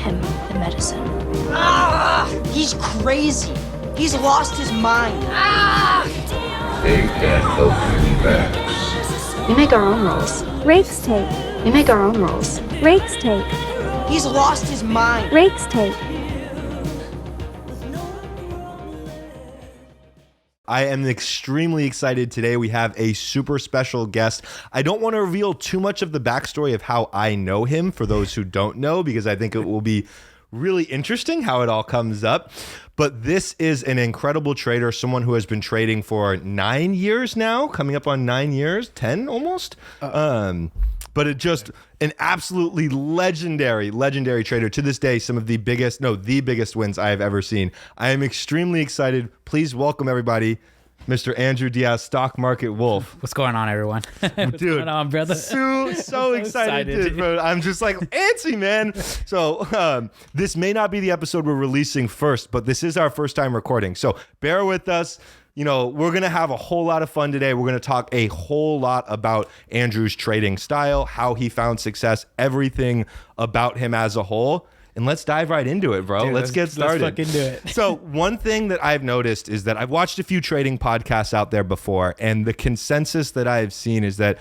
him the medicine. He's crazy. He's lost his mind. They can't help you, Max. We make our own rules. Rake's take. We make our own rules. Rake's take. He's lost his mind. Rake's take. I am extremely excited today. We have a super special guest. I don't want to reveal too much of the backstory of how I know him for those who don't know, because I think it will be really interesting how it all comes up. But this is an incredible trader, someone who has been trading for 9 years now, coming up on 9 years, 10 almost. But it just an absolutely legendary trader. To this day, some of the biggest wins I have ever seen. I am extremely excited. Please welcome everybody, Mr. Andrew Diaz, StockMarketWolf. What's going on, everyone? Dude, going on, brother? So excited, dude, bro. I'm just like antsy, man. So this may not be the episode we're releasing first, but this is our first time recording. So bear with us. You know, we're going to have a whole lot of fun today. We're going to talk a whole lot about Andrew's trading style, how he found success, everything about him as a whole. And let's dive right into it, bro. Dude, let's get started. Let's fucking do it. So one thing that I've noticed is that I've watched a few trading podcasts out there before, and the consensus that I've seen is that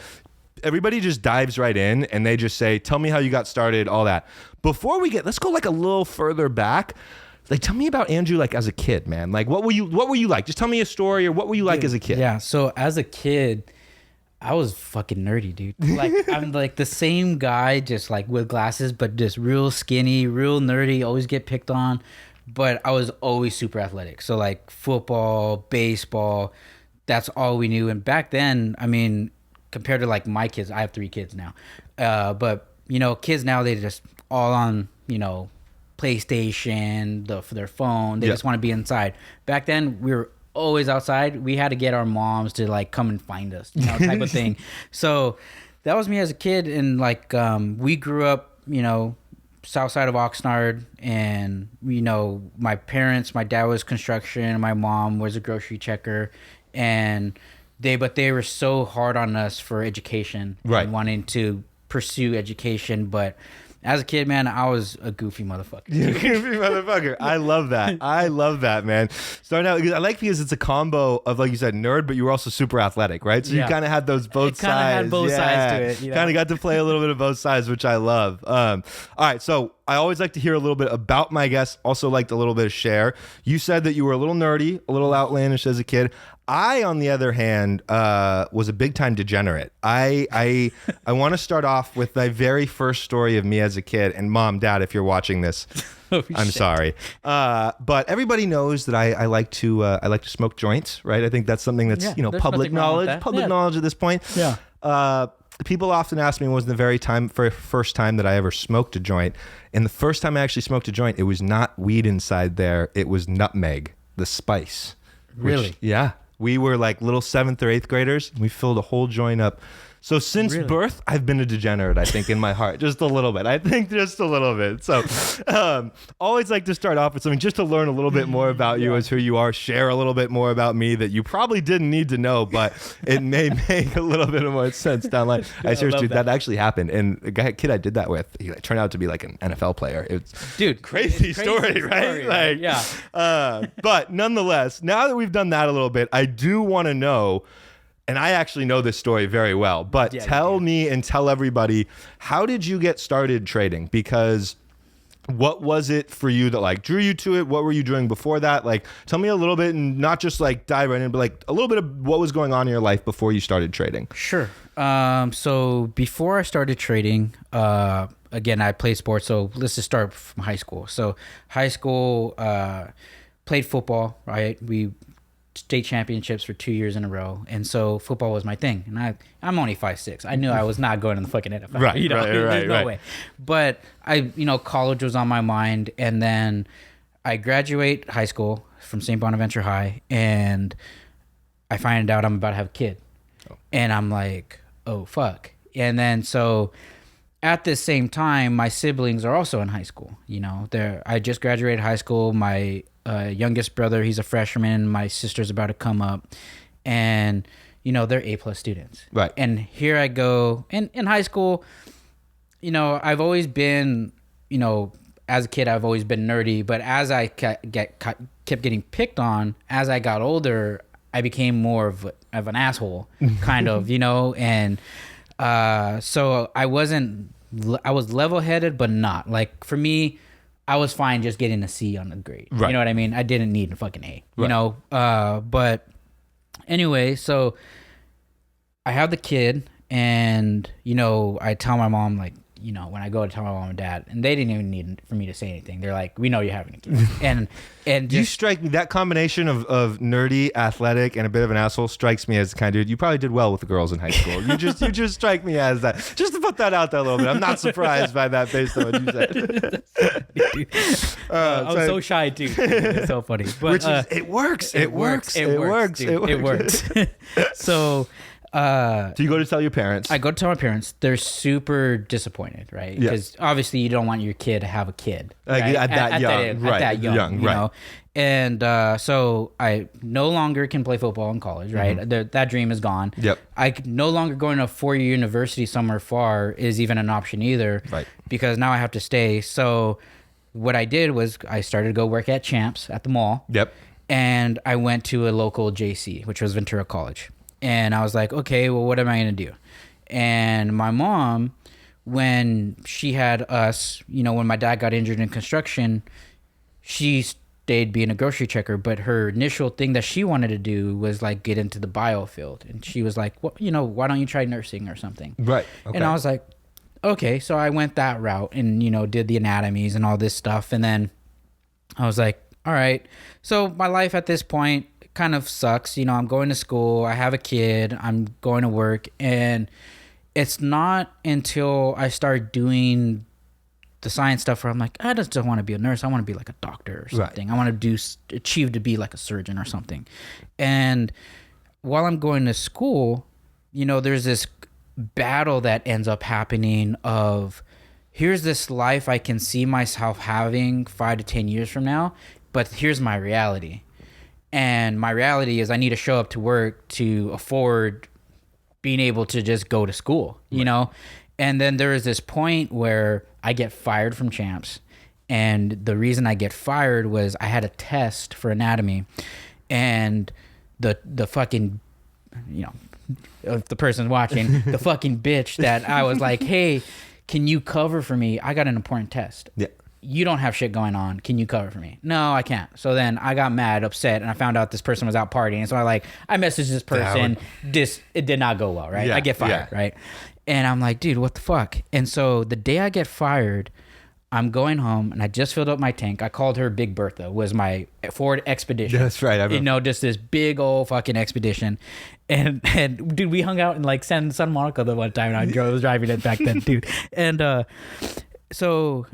everybody just dives right in and they just say, tell me how you got started, all that. Before we let's go like a little further back. Like, tell me about Andrew, like as a kid, man. Like, what were you like? Just tell me a story, or what were you like as a kid? Yeah. So as a kid, I was fucking nerdy, dude. Like, I'm like the same guy, just like with glasses, but just real skinny, real nerdy, always get picked on. But I was always super athletic. So like football, baseball, that's all we knew. And back then, I mean, compared to like my kids, I have 3 kids now. But, you know, kids now, they just all on, you know, PlayStation, for their phone. They just want to be inside. Back then, we were always outside. We had to get our moms to like come and find us, you know, type of thing. So that was me as a kid. And like, we grew up, you know, south side of Oxnard, and, you know, my dad was construction, my mom was a grocery checker, and they were so hard on us for education, right, and wanting to pursue education. But as a kid, man, I was a goofy motherfucker. Goofy motherfucker. I love that. I love that, man. Starting out, I like because it's a combo of, like you said, nerd, but you were also super athletic, right? So you kind of had those both sides. Kind of had both sides to it. You know? Kind of got to play a little bit of both sides, which I love. All right, so I always like to hear a little bit about my guests. Also liked a little bit of share. You said that you were a little nerdy, a little outlandish as a kid. I, on the other hand, was a big time degenerate. I want to start off with my very first story of me as a kid. And Mom, Dad, if you're watching this, I'm sorry. But everybody knows that I like to smoke joints, right? I think that's something that's public knowledge at this point. Yeah. People often ask me when was the first time that I ever smoked a joint. And the first time I actually smoked a joint, it was not weed inside there. It was nutmeg, the spice. Really? Yeah. We were like little 7th or 8th graders. We filled a whole joint up. So since birth, I've been a degenerate, I think, in my heart. Just a little bit. I think just a little bit. So always like to start off with something just to learn a little bit more about you as who you are, share a little bit more about me that you probably didn't need to know, but it may make a little bit of more sense down the line. I seriously, that actually happened. And the kid I did that with, he turned out to be like an NFL player. It's crazy story, right? Like, yeah. But nonetheless, now that we've done that a little bit, I do want to know, and I actually know this story very well, but tell me and tell everybody, how did you get started trading? Because what was it for you that like drew you to it? What were you doing before that? Like, tell me a little bit, and not just like dive right in, but like a little bit of what was going on in your life before you started trading. Sure. So before I started trading, again, I played sports. So let's just start from high school. So high school, played football, right? We state championships for 2 years in a row, and so football was my thing. And I'm only 5'6". I knew I was not going to the fucking NFL. Right, there's no way. But college was on my mind, and then I graduate high school from St. Bonaventure High, and I find out I'm about to have a kid, and I'm like, oh fuck. And then so at the same time, my siblings are also in high school. You know, I just graduated high school. My youngest brother, he's a freshman. My sister's about to come up, and they're A+ students. Right. And here I go in high school. I've always been, as a kid, I've always been nerdy, but as I kept getting picked on, as I got older, I became more of an asshole, kind of, you know, and so I was level-headed, but not. Like, for me, I was fine just getting a C on the grade. Right. You know what I mean? I didn't need a fucking A, you Right. know? But anyway, so I have the kid, and, you know, I tell my mom, like, you know, when I go to tell my mom and dad, and they didn't even need for me to say anything. They're like, we know you're having a kid. And just, You strike me, that combination of nerdy, athletic, and a bit of an asshole strikes me as the kind of dude, you probably did well with the girls in high school. You just strike me as that. Just to put that out there a little bit. I'm not surprised by that based on what you said. I'm so shy too. It's so funny. But Which is, it works. It works. It works. So So you go to tell your parents. I go to tell my parents. They're super disappointed, right? Yeah. Because obviously you don't want your kid to have a kid, Like, right? at that young, you right. know. And so I no longer can play football in college, right? That dream is gone. Yep. No longer going to a 4-year university somewhere far is even an option either, Right. because now I have to stay. So what I did was I started to go work at Champs at the mall. Yep. And I went to a local JC, which was Ventura College. And I was like, okay, well, what am I going to do? And my mom, when she had us, you know, when my dad got injured in construction, she stayed being a grocery checker. But her initial thing that she wanted to do was like get into the bio field. And she was like, well, you know, why don't you try nursing or something? Right. Okay. And I was like, okay. So I went that route and, you know, did the anatomies and all this stuff. And then I was like, all right. So my life at this point kind of sucks. You know, I'm going to school, I have a kid, I'm going to work, and it's not until I start doing the science stuff where I'm like, I just don't want to be a nurse. I want to be like a doctor or something. Right. I want to achieve to be like a surgeon or something. And while I'm going to school, you know, there's this battle that ends up happening of, here's this life I can see myself having 5 to 10 years from now, but here's my reality. And my reality is I need to show up to work to afford being able to just go to school, you know? And then there is this point where I get fired from Champs. And the reason I get fired was I had a test for anatomy. And the fucking, you know, if the person's watching, the fucking bitch that I was like, hey, can you cover for me? I got an important test. Yeah. You don't have shit going on. Can you cover for me? No, I can't. So then I got mad, upset, and I found out this person was out partying. So I messaged this person. It did not go well, right? Yeah, I get fired, right? And I'm like, dude, what the fuck? And so the day I get fired, I'm going home, and I just filled up my tank. I called her Big Bertha, was my Ford Expedition. That's right. You know, just this big old fucking Expedition. And dude, we hung out in like San Monica the one time, and I was driving it back then, dude. And so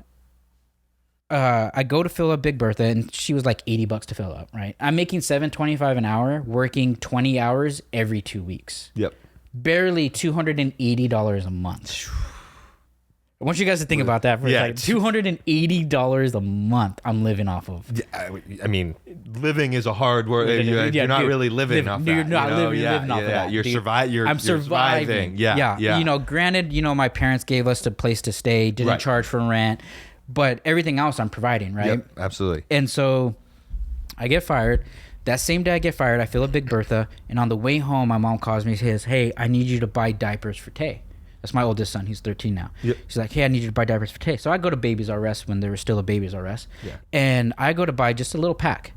I go to fill up Big Bertha, and she was like $80 to fill up, right? I'm making $7.25 an hour, working 20 hours every 2 weeks. Yep. Barely $280 a month. I want you guys to think about that for a second. $280 a month I'm living off of. Yeah, I mean, living is a hard word. You're not really living off that. You're not living off of that. You're surviving. I'm surviving. Yeah. You know, granted, you know, my parents gave us a place to stay, didn't charge for rent, but everything else I'm providing, right? Yep, absolutely. And so I get fired. That same day I get fired, I fill a Big Bertha, and on the way home, my mom calls me and says, hey, I need you to buy diapers for Tay. That's my oldest son. He's 13 now. Yep. She's like, hey, I need you to buy diapers for Tay. So I go to Babies R Us when there was still a Babies R Us. Yeah. And I go to buy just a little pack.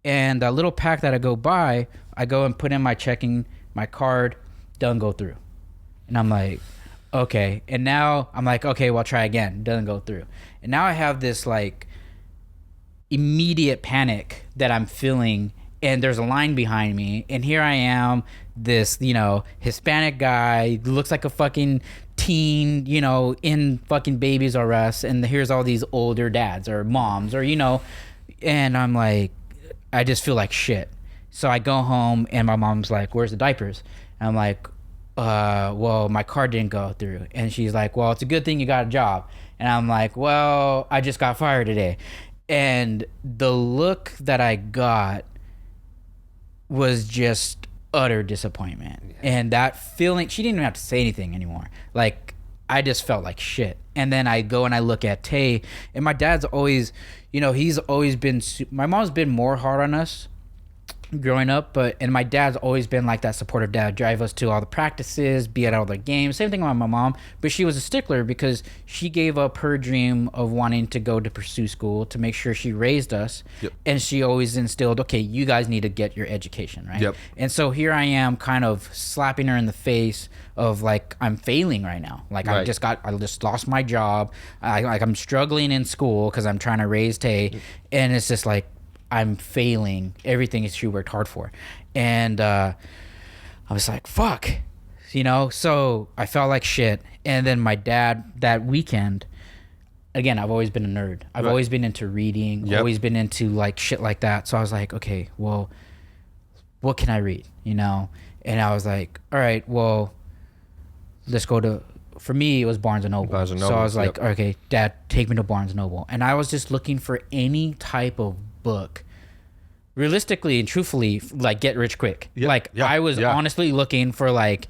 And that little pack that I go buy, I go and put in my checking, my card, doesn't go through. And I'm like, okay. And now I'm like, okay, well, I'll try again. Doesn't go through. And now I have this like immediate panic that I'm feeling, and there's a line behind me, and here I am, this, you know, Hispanic guy, looks like a fucking teen, you know, in fucking Babies R Us, and here's all these older dads or moms or, you know, and I'm like, I just feel like shit. So I go home, and my mom's like, where's the diapers? And I'm like, well, my card didn't go through. And she's like, well, it's a good thing you got a job. And I'm like, well, I just got fired today. And the look that I got was just utter disappointment. And that feeling, she didn't even have to say anything anymore. Like, I just felt like shit. And then I go and I look at Tay, and my dad's always, he's always been, my mom's been more hard on us growing up, and my dad's always been like that supportive dad, drive us to all the practices, be at all the games. Same thing with my mom, but she was a stickler because she gave up her dream of wanting to go to pursue school to make sure she raised us. Yep. And she always instilled, okay, you guys need to get your education, right? Yep. And so here I am kind of slapping her in the face of like, I'm failing right now. Like Right. I just lost my job. I'm struggling in school because I'm trying to raise Tay, and it's just like, I'm failing everything she worked hard for. And I was like, fuck, so I felt like shit. And then my dad that weekend, again, I've always been a nerd. I've always been into reading, always been into like shit like that. So I was like, okay, well, what can I read? And I was like, all right, well, let's go to, for me, it was Barnes & Noble. So I was like, okay, Dad, take me to Barnes & Noble. And I was just looking for any type of book, realistically and truthfully, like Get Rich Quick. I was honestly looking for like,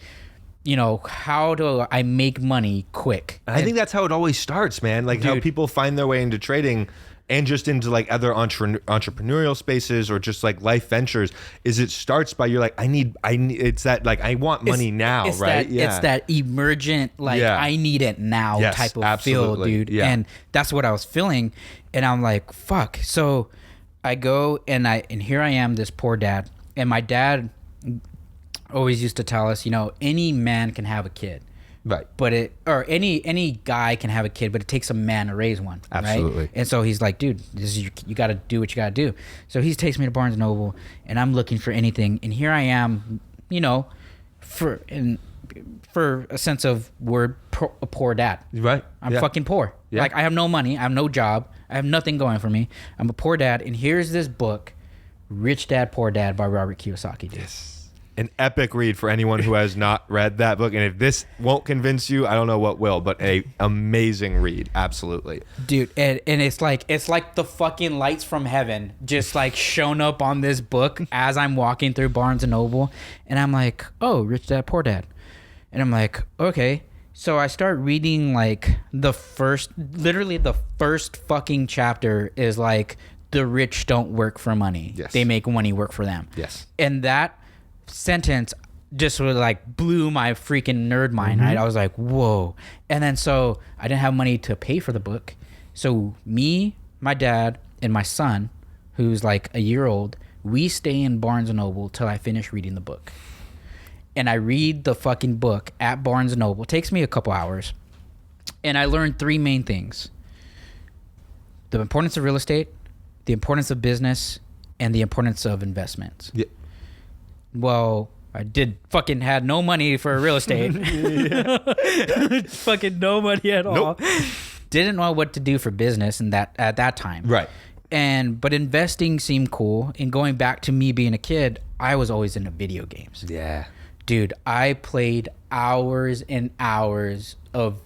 how do I make money quick? I think that's how it always starts, man. Like how people find their way into trading and just into like other entrepreneurial spaces or just like life ventures is it starts by you're like, I need it's that like, I want money now, right? It's that emergent, like I need it now type of feel, dude. Yeah. And that's what I was feeling. And I'm like, fuck. So I go and here I am, this poor dad. And my dad always used to tell us, any man can have a kid. Right. But any guy can have a kid, but it takes a man to raise one. Absolutely. Right? And so he's like, dude, this is you got to do what you got to do. So he takes me to Barnes & Noble, and I'm looking for anything. And here I am, for a sense of word, a poor dad. Right. I'm fucking poor. Yeah. Like I have no money. I have no job. I have nothing going for me. I'm a poor dad. And here's this book, Rich Dad, Poor Dad by Robert Kiyosaki. Dude. Yes. An epic read for anyone who has not read that book. And if this won't convince you, I don't know what will, but a amazing read. Absolutely. Dude, and it's like the fucking lights from heaven just like shown up on this book as I'm walking through Barnes & Noble. And I'm like, oh, Rich Dad, Poor Dad. And I'm like, okay. So I start reading like literally the first fucking chapter is like, the rich don't work for money. Yes. They make money work for them. Yes. And that sentence just sort of like blew my freaking nerd mind, right? I was like, whoa. And then so I didn't have money to pay for the book. So me, my dad, and my son, who's like a year old, we stay in Barnes & Noble till I finish reading the book. And I read the fucking book at Barnes & Noble. It takes me a couple hours. And I learned three main things: the importance of real estate, the importance of business, and the importance of investments. Yeah. Well, I had no money for real estate. Fucking no money at all. Nope. Didn't know what to do for business at that time. Right. But investing seemed cool. And going back to me being a kid, I was always into video games. Yeah. Dude, I played hours and hours of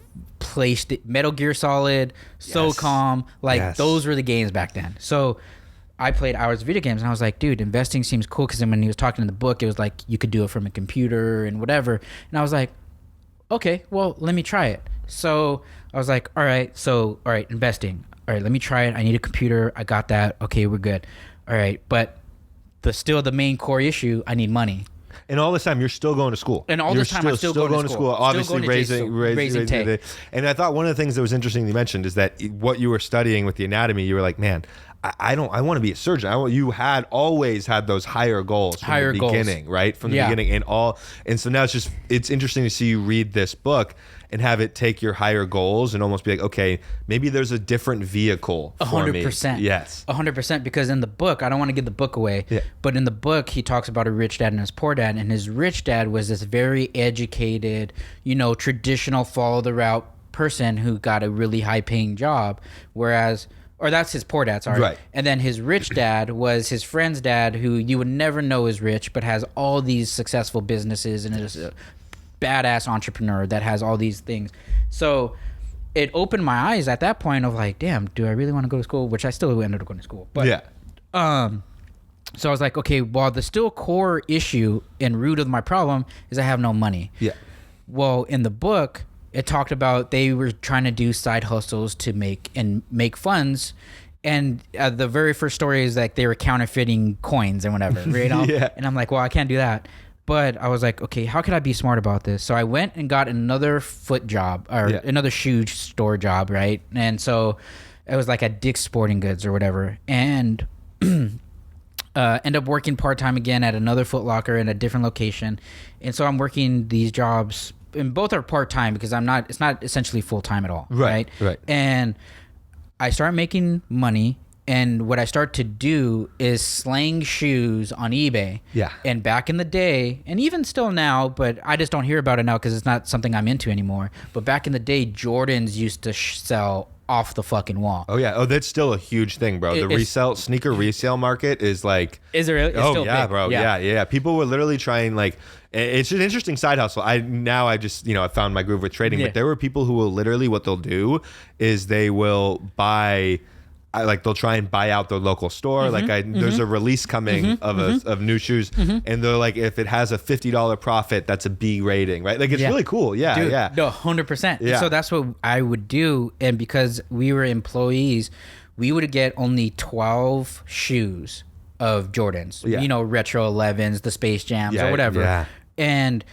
Metal Gear Solid, SOCOM, those were the games back then. So I played hours of video games, and I was like, dude, investing seems cool, because then when he was talking in the book, it was like you could do it from a computer and whatever. And I was like, okay, well, let me try it. So I was like, all right, investing. All right, let me try it. I need a computer. I got that. Okay, we're good. All right, but the main core issue, I need money. And all this time, you're still going to school. And all this time, I'm still going to school. Obviously, raising Tay. And I thought one of the things that was interesting you mentioned is that what you were studying with the anatomy, you were like, man, I want to be a surgeon. You had always had those higher goals from the beginning, right? From the beginning and so now it's interesting to see you read this book and have it take your higher goals and almost be like, okay, maybe there's a different vehicle for me. 100%. Yes. 100%, because in the book, I don't want to give the book away, but in the book, he talks about a rich dad and his poor dad, and his rich dad was this very educated, traditional follow the route person who got a really high paying job, or that's his poor dad, sorry. Right. And then his rich dad was his friend's dad, who you would never know is rich, but has all these successful businesses and is a badass entrepreneur that has all these things. So it opened my eyes at that point of like, damn, do I really want to go to school? Which I still ended up going to school. But so I was like, okay, well, the still core issue and root of my problem is I have no money. Yeah. Well, in the book, it talked about they were trying to do side hustles to make funds. And the very first story is like they were counterfeiting coins and whatever, right? Yeah. And I'm like, well, I can't do that. But I was like, okay, how could I be smart about this? So I went and got another foot job or another shoe store job, right? And so it was like at Dick's Sporting Goods or whatever. And end up working part-time again at another Foot Locker in a different location. And so I'm working these jobs, and both are part-time because it's not essentially full-time at all, right? And I start making money, and what I start to do is slang shoes on eBay. Yeah. And back in the day, and even still now, but I just don't hear about it now because it's not something I'm into anymore. But back in the day, Jordans used to sell off the fucking wall. Oh yeah. Oh, that's still a huge thing, bro. The sneaker resale market is like. Is it really? It's still yeah, big. bro. Yeah. People were literally trying like. It's an interesting side hustle. I just I found my groove with trading, but there were people who will literally, what they'll do is they will buy. They'll try and buy out their local store. There's a release coming of new shoes, and they're like, if it has a $50 profit, that's a B rating, right? Like it's really cool. Yeah, dude, yeah. No, 100%. Yeah. So that's what I would do, and because we were employees, we would get only 12 shoes of Jordans. Yeah. Retro 11s, the Space Jams, or whatever. Yeah. And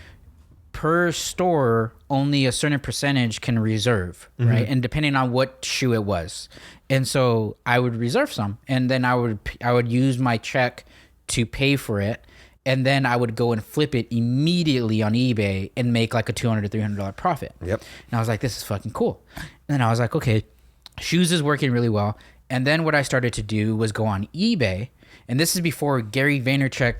per store, only a certain percentage can reserve, right? And depending on what shoe it was. And so I would reserve some, and then I would use my check to pay for it, and then I would go and flip it immediately on eBay and make like a $200 to $300 profit. Yep. And I was like, this is fucking cool. And then I was like, okay, shoes is working really well. And then what I started to do was go on eBay, and this is before Gary Vaynerchuk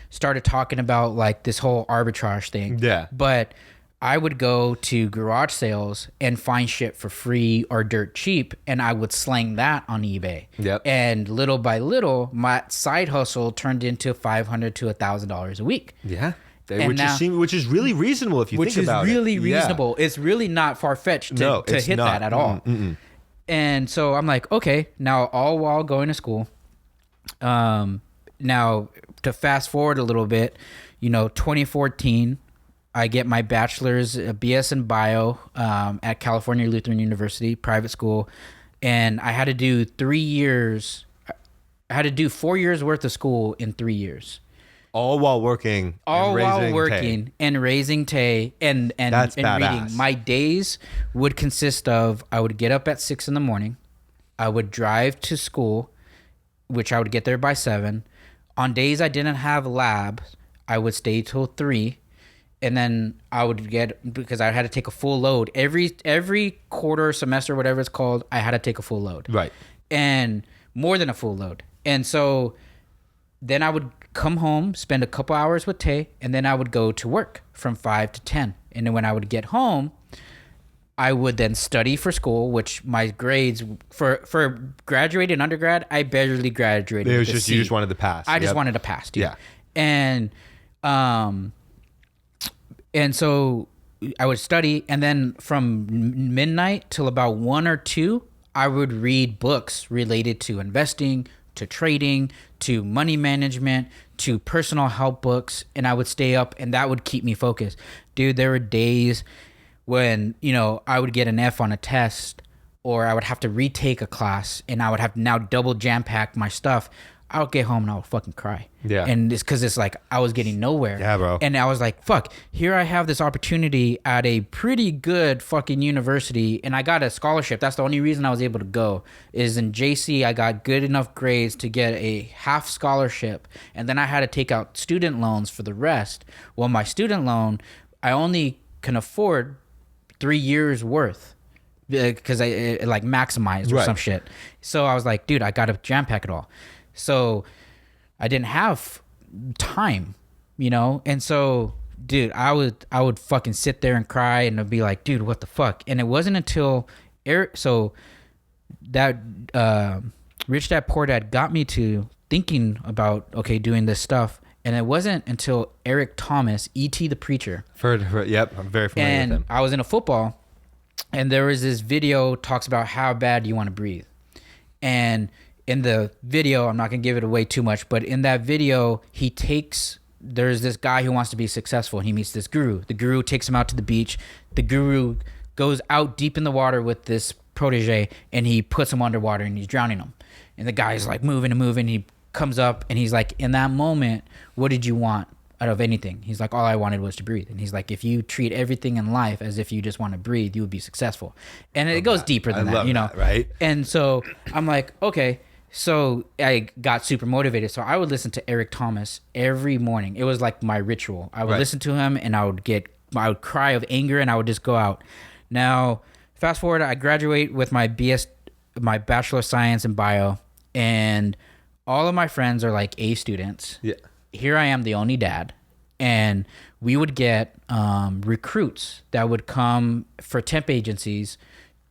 started talking about like this whole arbitrage thing. Yeah. But I would go to garage sales and find shit for free or dirt cheap, and I would slang that on eBay. Yep. And little by little, my side hustle turned into $500 to $1,000 a week. Yeah. And Which is really reasonable if you think about it. Which is really reasonable. It's really not far-fetched to hit not. that at all. And so I'm like, okay, now all while going to school. Now, to fast forward a little bit, 2014, I get my bachelor's, BS in bio at California Lutheran University, private school. And I had to do 3 years. I had to do 4 years worth of school in 3 years. All while working. All while working and raising Tay and badass. reading. My days would consist of, I would get up at 6 a.m. I would drive to school, which I would get there by 7. On days I didn't have labs, I would stay till 3. And then I would because I had to take a full load. Every quarter, semester, whatever it's called, I had to take a full load. Right. And more than a full load. And so then I would come home, spend a couple hours with Tay, and then I would go to work from 5 to 10. And then when I would get home, I would then study for school, which my grades for graduating undergrad, I barely graduated. It was just, you just wanted to pass. I just wanted to pass, dude. Yeah. And so I would study, and then from midnight till about 1 or 2, I would read books related to investing, to trading, to money management, to personal help books, and I would stay up, and that would keep me focused. Dude, there were days when, I would get an F on a test, or I would have to retake a class, and I would have to now double jam-pack my stuff. I would get home and I would fucking cry. Yeah. And it's because it's like I was getting nowhere. Yeah, bro. And I was like, fuck, here I have this opportunity at a pretty good fucking university, and I got a scholarship. That's the only reason I was able to go, is in JC I got good enough grades to get a half scholarship, and then I had to take out student loans for the rest. Well, my student loan, I only can afford 3 years worth because I like maximized or some shit. So I was like, dude, I got to jam pack it all. So I didn't have time, and so, dude, I would fucking sit there and cry, and I'd be like, dude, what the fuck? And it wasn't until that Rich Dad Poor Dad got me to thinking about, doing this stuff. And it wasn't until Eric Thomas, E.T. the Preacher. Yep, I'm very familiar with him. I was in a football, and there was this video talks about how bad you want to breathe. And in the video, I'm not going to give it away too much, but in that video, there's this guy who wants to be successful, and he meets this guru. The guru takes him out to the beach. The guru goes out deep in the water with this protege, and he puts him underwater, and he's drowning him. And the guy's like moving and moving. He comes up, and he's like, in that moment, what did you want out of anything? He's like, all I wanted was to breathe. And he's like, if you treat everything in life as if you just want to breathe, you would be successful. And it goes deeper than that, you know? Right? And so I'm like, okay. So I got super motivated. So I would listen to Eric Thomas every morning. It was like my ritual. I would listen to him, and I would cry of anger, and I would just go out. Now, fast forward, I graduate with my Bachelor of Science in Bio, and all of my friends are like A students. Yeah. Here I am, the only dad, and we would get recruits that would come for temp agencies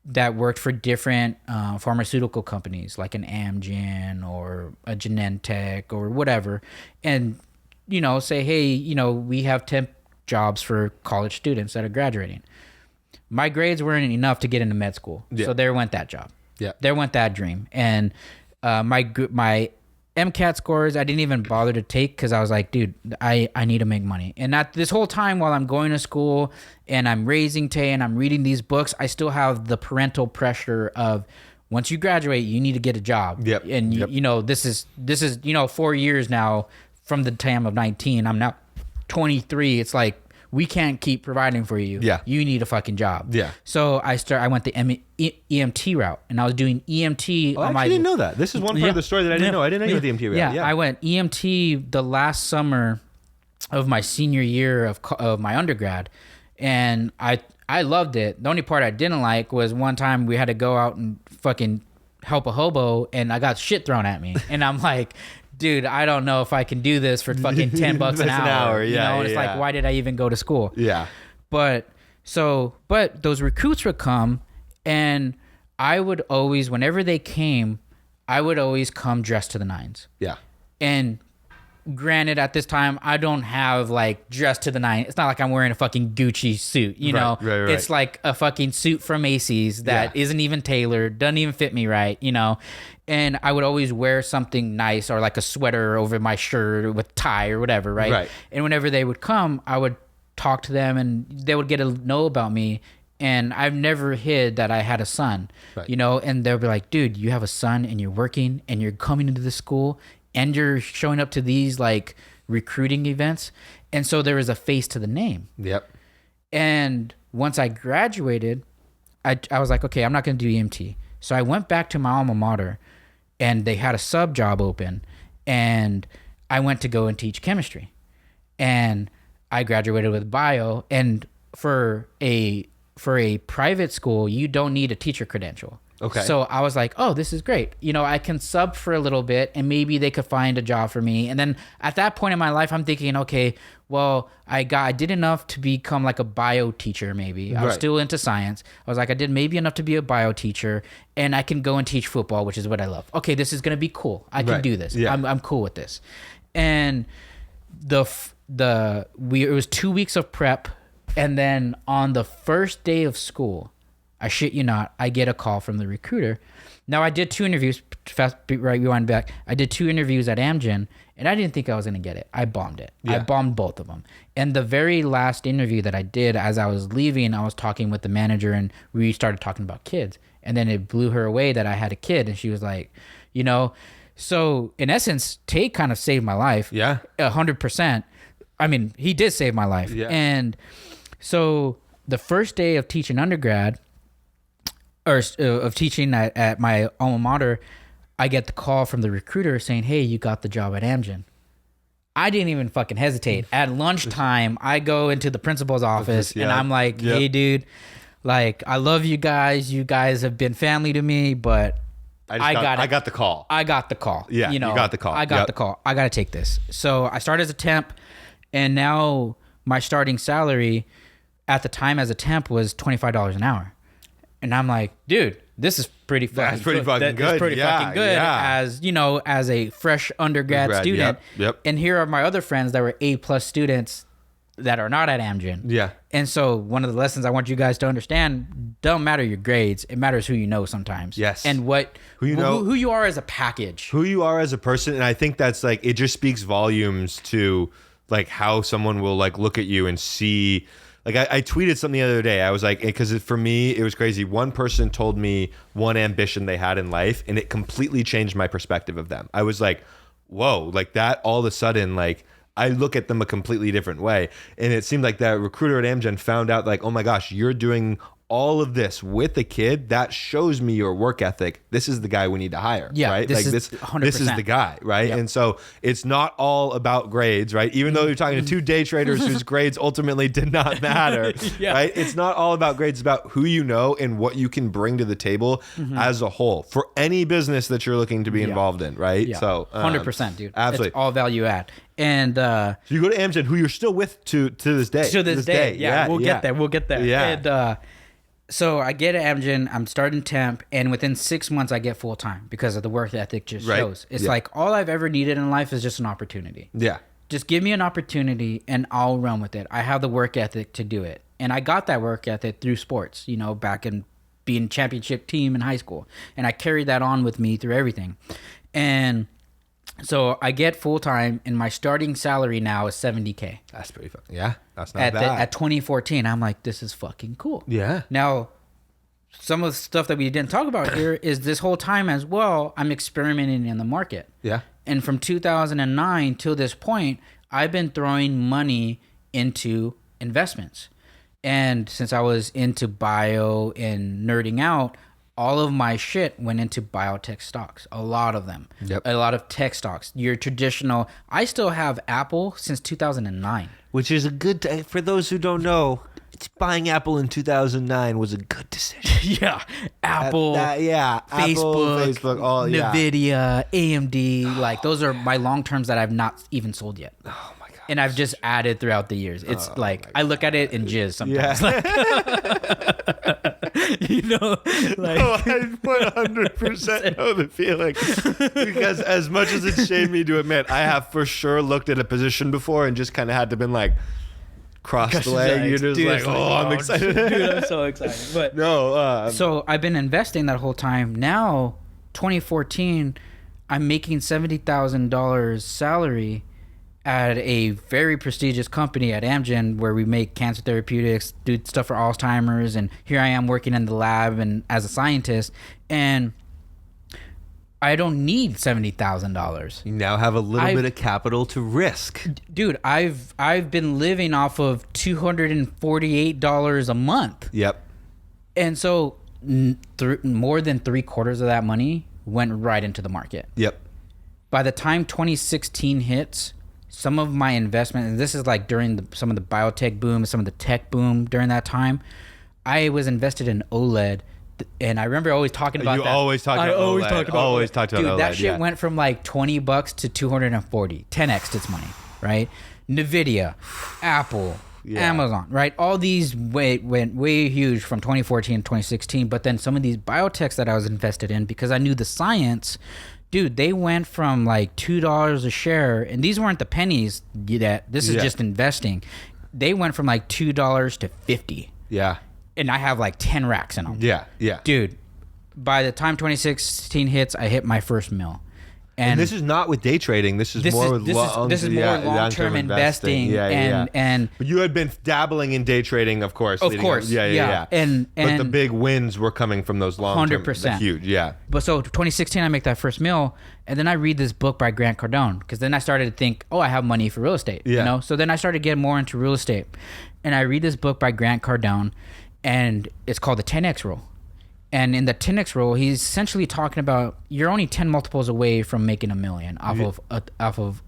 that worked for different pharmaceutical companies, like an AMGEN or a Genentech or whatever, and you know, say, hey, you know, we have temp jobs for college students that are graduating. My grades weren't enough to get into med school, so there went that job. Yeah, there went that dream, and my MCAT scores I didn't even bother to take because I was like, dude, I need to make money. And this whole time while I'm going to school and I'm raising Tay and I'm reading these books, I still have the parental pressure of once you graduate, you need to get a job. Yep. And you know, this is, you know, 4 years now from the time of 19. I'm now 23. It's like, we can't keep providing for you. Yeah. You need a fucking job. Yeah. So I went the EMT route, and I was doing EMT I actually didn't know that. This is one part of the story that I didn't know. I didn't know you did the EMT route. Yeah, I went EMT the last summer of my senior year of my undergrad, and I loved it. The only part I didn't like was one time we had to go out and fucking help a hobo, and I got shit thrown at me, and I'm like, dude, I don't know if I can do this for fucking $10 an hour. Yeah, you know, and it's like, why did I even go to school? Yeah. But those recruits would come, and I would always, whenever they came, I would always come dressed to the nines. Yeah. And granted, at this time, I don't have like dressed to the nines. It's not like I'm wearing a fucking Gucci suit, you know? Right. It's like a fucking suit from Macy's that isn't even tailored, doesn't even fit me right, you know? And I would always wear something nice or like a sweater over my shirt with tie or whatever, right? Right. And whenever they would come, I would talk to them, and they would get to know about me. And I've never hid that I had a son, you know? And they'll be like, dude, you have a son, and you're working, and you're coming into the school, and you're showing up to these like recruiting events. And so there was a face to the name. Yep. And once I graduated, I was like, okay, I'm not going to do EMT. So I went back to my alma mater, and they had a sub job open, and I went to go and teach chemistry. And I graduated with bio, and for a private school, you don't need a teacher credential. Okay. So I was like, oh, this is great. You know, I can sub for a little bit, and maybe they could find a job for me. And then at that point in my life, I'm thinking, okay, well, I did enough to become like a bio teacher, maybe. I was still into science. I was like, I did maybe enough to be a bio teacher, and I can go and teach football, which is what I love. Okay, this is going to be cool. I can do this. Yeah. I'm cool with this. And it was 2 weeks of prep, and then on the first day of school, I shit you not, I get a call from the recruiter. Now, I did 2 interviews. Rewind back. I did 2 interviews at AMGEN, and I didn't think I was going to get it. I bombed it. I bombed both of them. And the very last interview that I did, as I was leaving, I was talking with the manager, and we started talking about kids. And then it blew her away that I had a kid, and she was like, you know, so in essence, Tate kind of saved my life. Yeah. 100%. I mean, he did save my life. Yeah. And so the first day of teaching undergrad, or of teaching at my alma mater, I get the call from the recruiter saying, hey, you got the job at AMGEN. I didn't even fucking hesitate. At lunchtime, I go into the principal's office, and I'm like, hey, dude, like, I love you guys. You guys have been family to me, but I got the call. I got the call. Yeah, you know, you got the call. I got the call. I got to take this. So I started as a temp, and now my starting salary at the time as a temp was $25 an hour. And I'm like, dude, this is pretty fucking That's pretty fucking good. That's pretty fucking good as, you know, as a fresh undergrad student. Yep. And here are my other friends that were A+ students that are not at AMGEN. Yeah. And so one of the lessons I want you guys to understand, don't matter your grades. It matters who you know sometimes. Yes. And who you are as a package. Who you are as a person. And I think that's like, it just speaks volumes to like how someone will like look at you and see Like I tweeted something the other day. I was like, because for me, it was crazy. One person told me one ambition they had in life, and it completely changed my perspective of them. I was like, whoa, like that all of a sudden, like I look at them a completely different way. And it seemed like that recruiter at AMGEN found out like, oh my gosh, you're doing all of this with a kid. That shows me your work ethic. This is the guy we need to hire. Yeah, right. this Like is this 100%. is the guy. Right. Yep. And so it's not all about grades. Right. Even though you're talking to two day traders whose grades ultimately did not matter. Yeah. Right. It's not all about grades. It's about who you know and what you can bring to the table as a whole for any business that you're looking to be involved in. Right. Yeah. So 100%, dude. Absolutely. It's all value add. And So you go to AMGEN, who you're still with to this day. to this day. Yeah, we'll get there. We'll get there. Yeah. And so I get at AMGEN, I'm starting temp, and within 6 months I get full time because of the work ethic just Right. shows. It's Yeah. like all I've ever needed in life is just an opportunity. Yeah. Just give me an opportunity and I'll run with it. I have the work ethic to do it. And I got that work ethic through sports, you know, back in being championship team in high school. And I carried that on with me through everything. And so I get full time, and my starting salary now is $70K. That's pretty fun. Yeah. That's not At bad. at 2014, I'm like, this is fucking cool. Yeah. Now, some of the stuff that we didn't talk about here is this whole time as well, I'm experimenting in the market. Yeah. And from 2009 till this point, I've been throwing money into investments. And since I was into bio and nerding out, all of my shit went into biotech stocks. A lot of them. Yep. A lot of tech stocks. Your traditional. I still have Apple since 2009. Which is a good, for those who don't know, buying Apple in 2009 was a good decision. Yeah. Apple. Yeah. Facebook, Apple, Facebook, all, yeah. NVIDIA, AMD, like those are my long terms that I've not even sold yet. Oh my God. And I've just added throughout the years. It's like I look at it in jizz sometimes. Yeah. You know, like No, I 100% know the feeling. Because as much as it shamed me to admit, I have for sure looked at a position before and just kind of had to been like, cross the leg. You're just dude, like, it's oh, I'm excited. Dude, I'm so excited. But No. so I've been investing that whole time. Now, 2014, I'm making $70,000 salary at a very prestigious company at AMGEN where we make cancer therapeutics, do stuff for Alzheimer's, and here I am working in the lab and as a scientist, and I don't need $70,000. You now have a little bit of capital to risk. Dude, I've been living off of $248 a month. Yep. And so more than 3/4 of that money went right into the market. Yep. By the time 2016 hits, some of my investment, and this is like during some of the biotech boom, some of the tech boom during that time, I was invested in OLED. And I remember always talking about You that. always talked about always OLED. talked about Always talked about Dude, OLED, that shit yeah. went from like $20 to 240, 10x its money, right? NVIDIA, Apple, Yeah. Amazon, right? All these went way huge from 2014 to 2016. But then some of these biotechs that I was invested in, because I knew the science, dude, they went from like $2 a share, and these weren't the pennies. This is Yeah. just investing. They went from like $2 to 50, Yeah. and I have like 10 racks in them. Yeah. Yeah. Dude, by the time 2016 hits, I hit my first mill. And this is not with day trading. This is more with long-term investing. And but you had been dabbling in day trading, of course. Of leading course, up. Yeah. And but the big wins were coming from those long-term. 100%. Huge. Yeah. But so 2016, I make that first mill, and then I read this book by Grant Cardone, because then I started to think, oh, I have money for real estate. Yeah. You know. So then I started getting more into real estate, and I read this book by Grant Cardone, and it's called the 10x rule. And in the 10x rule, he's essentially talking about you're only 10 multiples away from making $1 million off of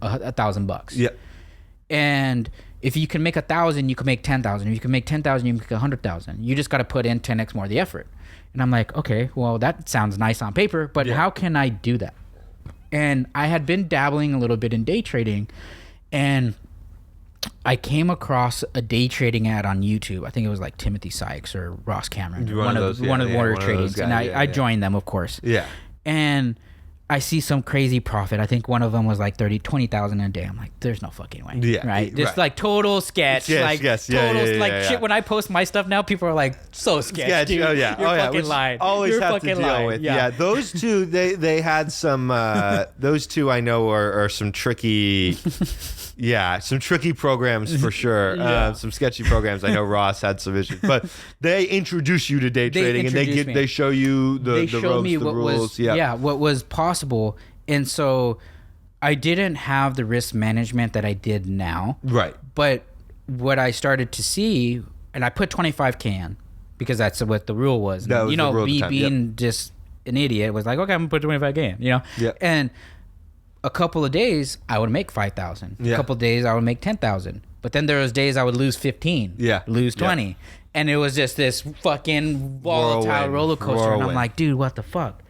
$1,000. Yeah. And if you can make 1,000, you can make 10,000. If you can make 10,000, you can make 100,000. You just got to put in 10x more of the effort. And I'm like, okay, well, that sounds nice on paper, but how can I do that? And I had been dabbling a little bit in day trading, and I came across a day trading ad on YouTube. I think it was like Timothy Sykes or Ross Cameron, one of the Warrior Tradings, and I joined them, of course. Yeah. And I see some crazy profit. I think one of them was like 20,000 a day. I'm like, there's no fucking way. Yeah, right. Just right. like total sketch. Yes, like yes, yeah, total yeah, like yeah, shit. yeah. When I post my stuff now, people are like, so sketch. Dude. Oh yeah. You're fucking Which lying. always You're have fucking to deal lying. with. Yeah. Yeah. Those two, they had some. Those two I know are some tricky. Yeah, some tricky programs for sure. Yeah. Some sketchy programs. I know Ross had some issues, but they introduce you to day trading, and they show you the showed ropes, me the what rules. was what was possible, and so I didn't have the risk management that I did now. Right. But what I started to see, and I put 25K in because that's what the rule was. That was you know, the rule at the time. being just an idiot was like, okay, I'm gonna put 25K in. You know. Yep. And a couple of days I would make 5,000. Yeah. A couple of days I would make 10,000. But then there was days I would lose 15. Yeah. Lose Yeah. 20. And it was just this fucking volatile roller coaster. And I'm Whirlwind. like, dude, what the fuck?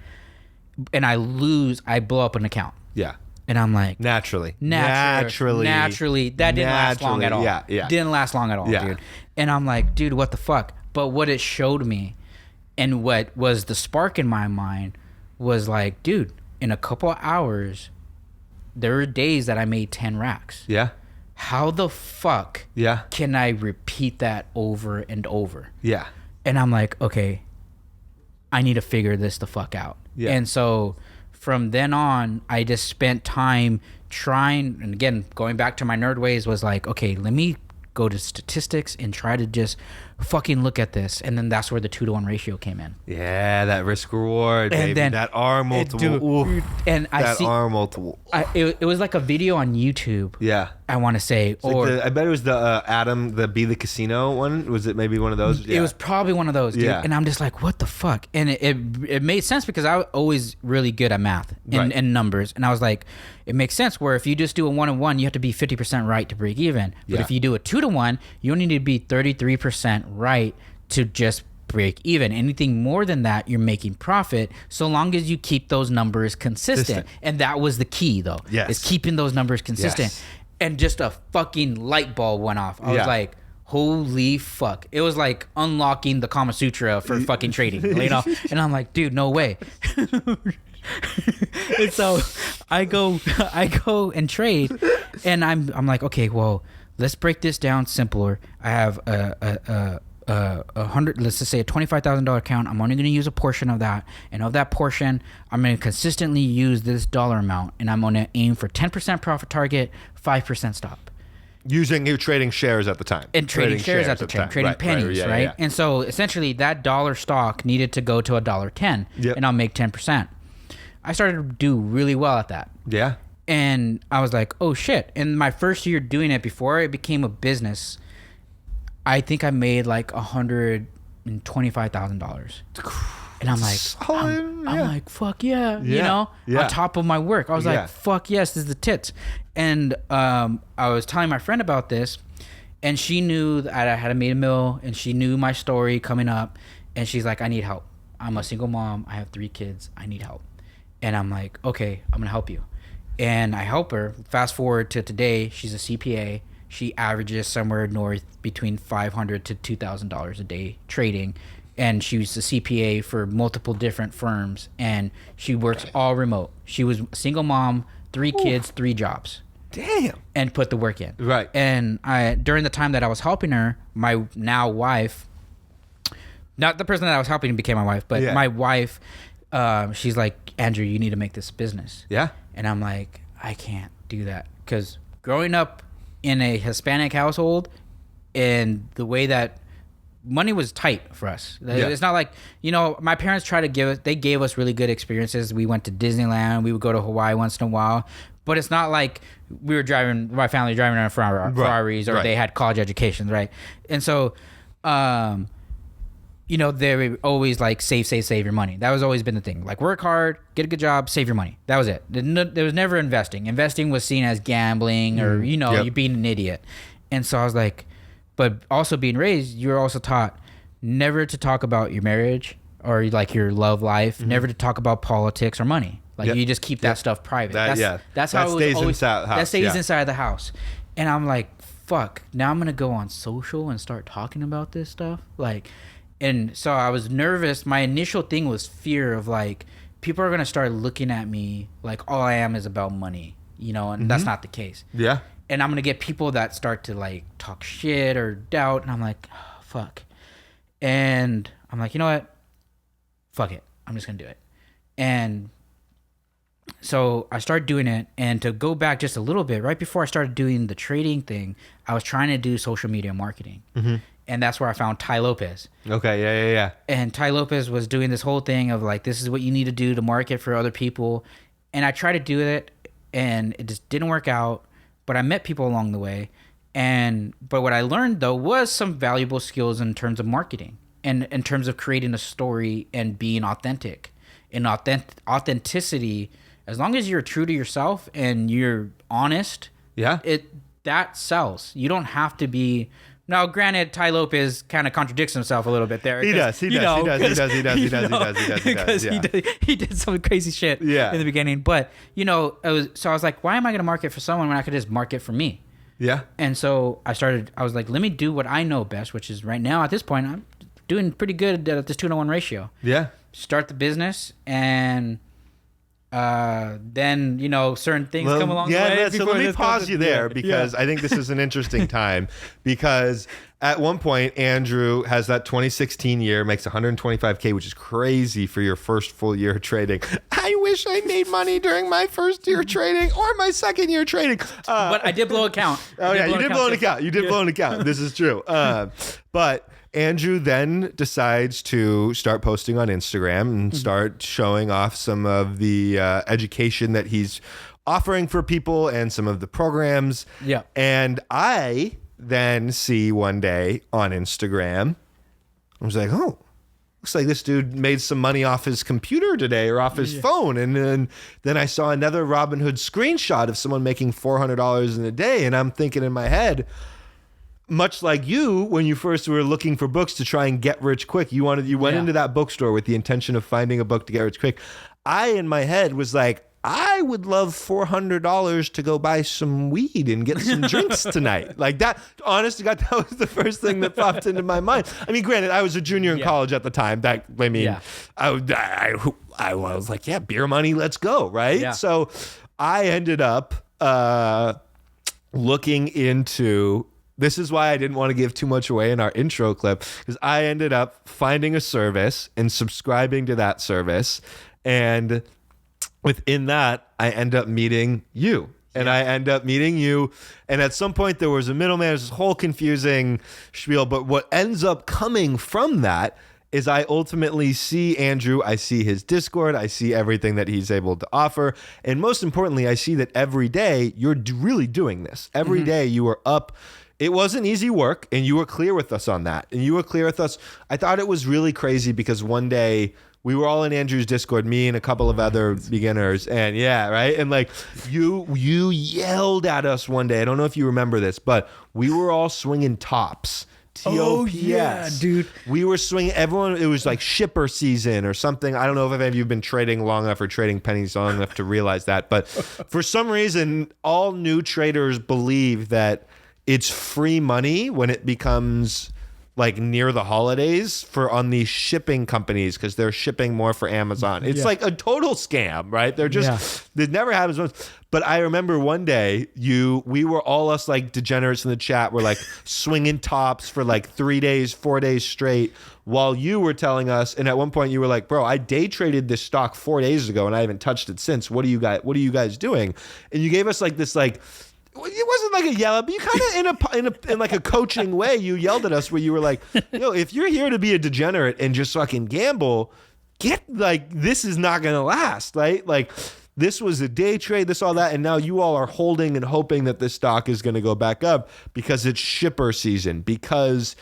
And I blow up an account. Yeah. And I'm like, Naturally. naturally, that didn't last long at all. Yeah. Yeah. Didn't last long at all, Yeah. dude. And I'm like, dude, what the fuck? But what it showed me and what was the spark in my mind was like, dude, in a couple of hours, there were days that I made 10 racks. Yeah. How the fuck Yeah. can I repeat that over and over? Yeah. And I'm like, okay, I need to figure this the fuck out. Yeah. And so from then on, I just spent time trying, and again, going back to my nerd ways, was like, okay, let me go to statistics and try to just fucking look at this. And then that's where the 2-to-1 ratio came in. Yeah, that risk reward, And baby. then- that R multiple. Dude, Oof. and I That see, R multiple. it was like a video on YouTube. Yeah. I want to say, Like or I bet it was the Adam, the Be the Casino one. Was it maybe one of those? it was probably one of those, dude. Yeah. And I'm just like, what the fuck? And it made sense because I was always really good at math Right. and numbers. And I was like, it makes sense where if you just do a 1-on-1, you have to be 50% right to break even. But Yeah. if you do a 2-to-1, you only need to be 33% right to just break even. Anything more than that, you're making profit so long as you keep those numbers consistent. And that was the key, though. Yes. Is keeping those numbers consistent. Yes. And just a fucking light bulb went off. I Yeah. was like, holy fuck. It was like unlocking the Kama Sutra for fucking trading, you know? And I'm like, dude, no way. And so I go and trade, and I'm like, okay, well, let's break this down simpler. I have a hundred, let's just say a $25,000 account. I'm only going to use a portion of that, and of that portion, I'm going to consistently use this dollar amount, and I'm going to aim for 10% profit target, 5% stop. Using your trading shares at the time. And trading shares at the time, trading pennies, right? Yeah. And so essentially that dollar stock needed to go to $1.10, Yep. and I'll make 10%. I started to do really well at that. Yeah. And I was like, oh shit. And my first year doing it, before it became a business, I think I made like $125,000. And I'm like, I'm like, fuck yeah, you Yeah, know, yeah. on top of my work. I was Yeah. like, fuck yes, this is the tits. And I was telling my friend about this, and she knew that I had made a mill, and she knew my story coming up, and she's like, I need help. I'm a single mom. I have 3 kids. I need help. And I'm like, okay, I'm gonna help you. And I help her. Fast forward to today, she's a CPA. She averages somewhere north between $500 to $2,000 a day trading. And she was a CPA for multiple different firms, and she works all remote. She was a single mom, 3 kids, 3 jobs. Damn. And put the work in. Right. And during the time that I was helping her, my now wife, not the person that I was helping became my wife, but Yeah. my wife, she's like, Andrew, you need to make this a business. Yeah. And I'm like, I can't do that. Because growing up in a Hispanic household, and the way that money was tight for us. Yeah. It's not like, you know, my parents tried to they gave us really good experiences. We went to Disneyland. We would go to Hawaii once in a while. But it's not like my family driving around Ferraris, or right. they had college educations, right? And so, you know, they were always like, save your money. That was always been the thing. Like, work hard, get a good job, save your money. That was it. There was never investing. Investing was seen as gambling, or, you know, Yep. you being an idiot. And so I was like, but also being raised, you're also taught never to talk about your marriage or like your love life, never to talk about politics or money. Like, Yep. you just keep that stuff private. That That's how that it was stays always, inside the house. that stays Yeah. inside the house. And I'm like, fuck, now I'm going to go on social and start talking about this stuff. Like, and so I was nervous. My initial thing was fear of like, people are going to start looking at me like all I am is about money, you know, and that's not the case. Yeah. And I'm going to get people that start to like talk shit or doubt. And I'm like, oh, fuck. And I'm like, you know what? Fuck it. I'm just going to do it. And So I started doing it, and to go back just a little bit, right before I started doing the trading thing, I was trying to do social media marketing, and that's where I found Ty Lopez. Okay, yeah. And Ty Lopez was doing this whole thing of like, this is what you need to do to market for other people, and I tried to do it, and it just didn't work out. But I met people along the way, but what I learned though was some valuable skills in terms of marketing and in terms of creating a story and being authentic. And authenticity, as long as you're true to yourself and you're honest, that sells. You don't have to be. Now, granted, Ty Lopez kind of contradicts himself a little bit there. He does. He did some crazy shit in the beginning. But, I was like, why am I going to market for someone when I could just market for me? Yeah. And so I was like, let me do what I know best, which is right now at this point, I'm doing pretty good at this 2-to-1 ratio. Yeah. Start the business, and then certain things come along the way. So let me pause you there because I think this is an interesting time, because at one point Andrew has that 2016 year, makes 125K, which is crazy for your first full year of trading. I wish I made money during my first year trading or my second year trading. But I did blow a count. You did blow an account. You did blow an account. This is true. But Andrew then decides to start posting on Instagram and start showing off some of the education that he's offering for people and some of the programs. Yeah. And I then see one day on Instagram, I was like, oh, looks like this dude made some money off his computer today or off his phone. And then I saw another Robinhood screenshot of someone making $400 in a day. And I'm thinking in my head, much like you, when you first were looking for books to try and get rich quick, you went into that bookstore with the intention of finding a book to get rich quick. I, in my head, was like, I would love $400 to go buy some weed and get some drinks tonight. Like that, honest to God, that was the first thing that popped into my mind. I mean, granted, I was a junior in college at the time. I was like, yeah, beer money, let's go, right? Yeah. So I ended up looking into. This is why I didn't want to give too much away in our intro clip, because I ended up finding a service and subscribing to that service. And within that, I end up meeting you. And I end up meeting you. And at some point, there was a middleman. There's this whole confusing spiel. But what ends up coming from that is I ultimately see Andrew. I see his Discord. I see everything that he's able to offer. And most importantly, I see that every day you're really doing this. Every day you are up. It wasn't easy work, and you were clear with us on that. And you were clear with us. I thought it was really crazy because one day we were all in Andrew's Discord, me and a couple of other beginners, and and like you yelled at us one day. I don't know if you remember this, but we were all swinging tops. TOPS. Oh yeah, dude. We were swinging. Everyone. It was like shipper season or something. I don't know if any of you've been trading long enough or trading pennies long enough to realize that, but for some reason, all new traders believe that it's free money when it becomes like near the holidays on these shipping companies because they're shipping more for Amazon. It's like a total scam, right? They're just, it never happens once. But I remember one day we were all us like degenerates in the chat were like swinging tops for like 3 days, 4 days straight while you were telling us. And at one point you were like, bro, I day traded this stock 4 days ago and I haven't touched it since. What are you guys doing? And you gave us like this, like, it wasn't like a yell, but you kind of in like a coaching way, you yelled at us where you were like, yo, if you're here to be a degenerate and just fucking gamble, this is not going to last, right? Like this was a day trade, this, all that. And now you all are holding and hoping that this stock is going to go back up because it's shipper season, because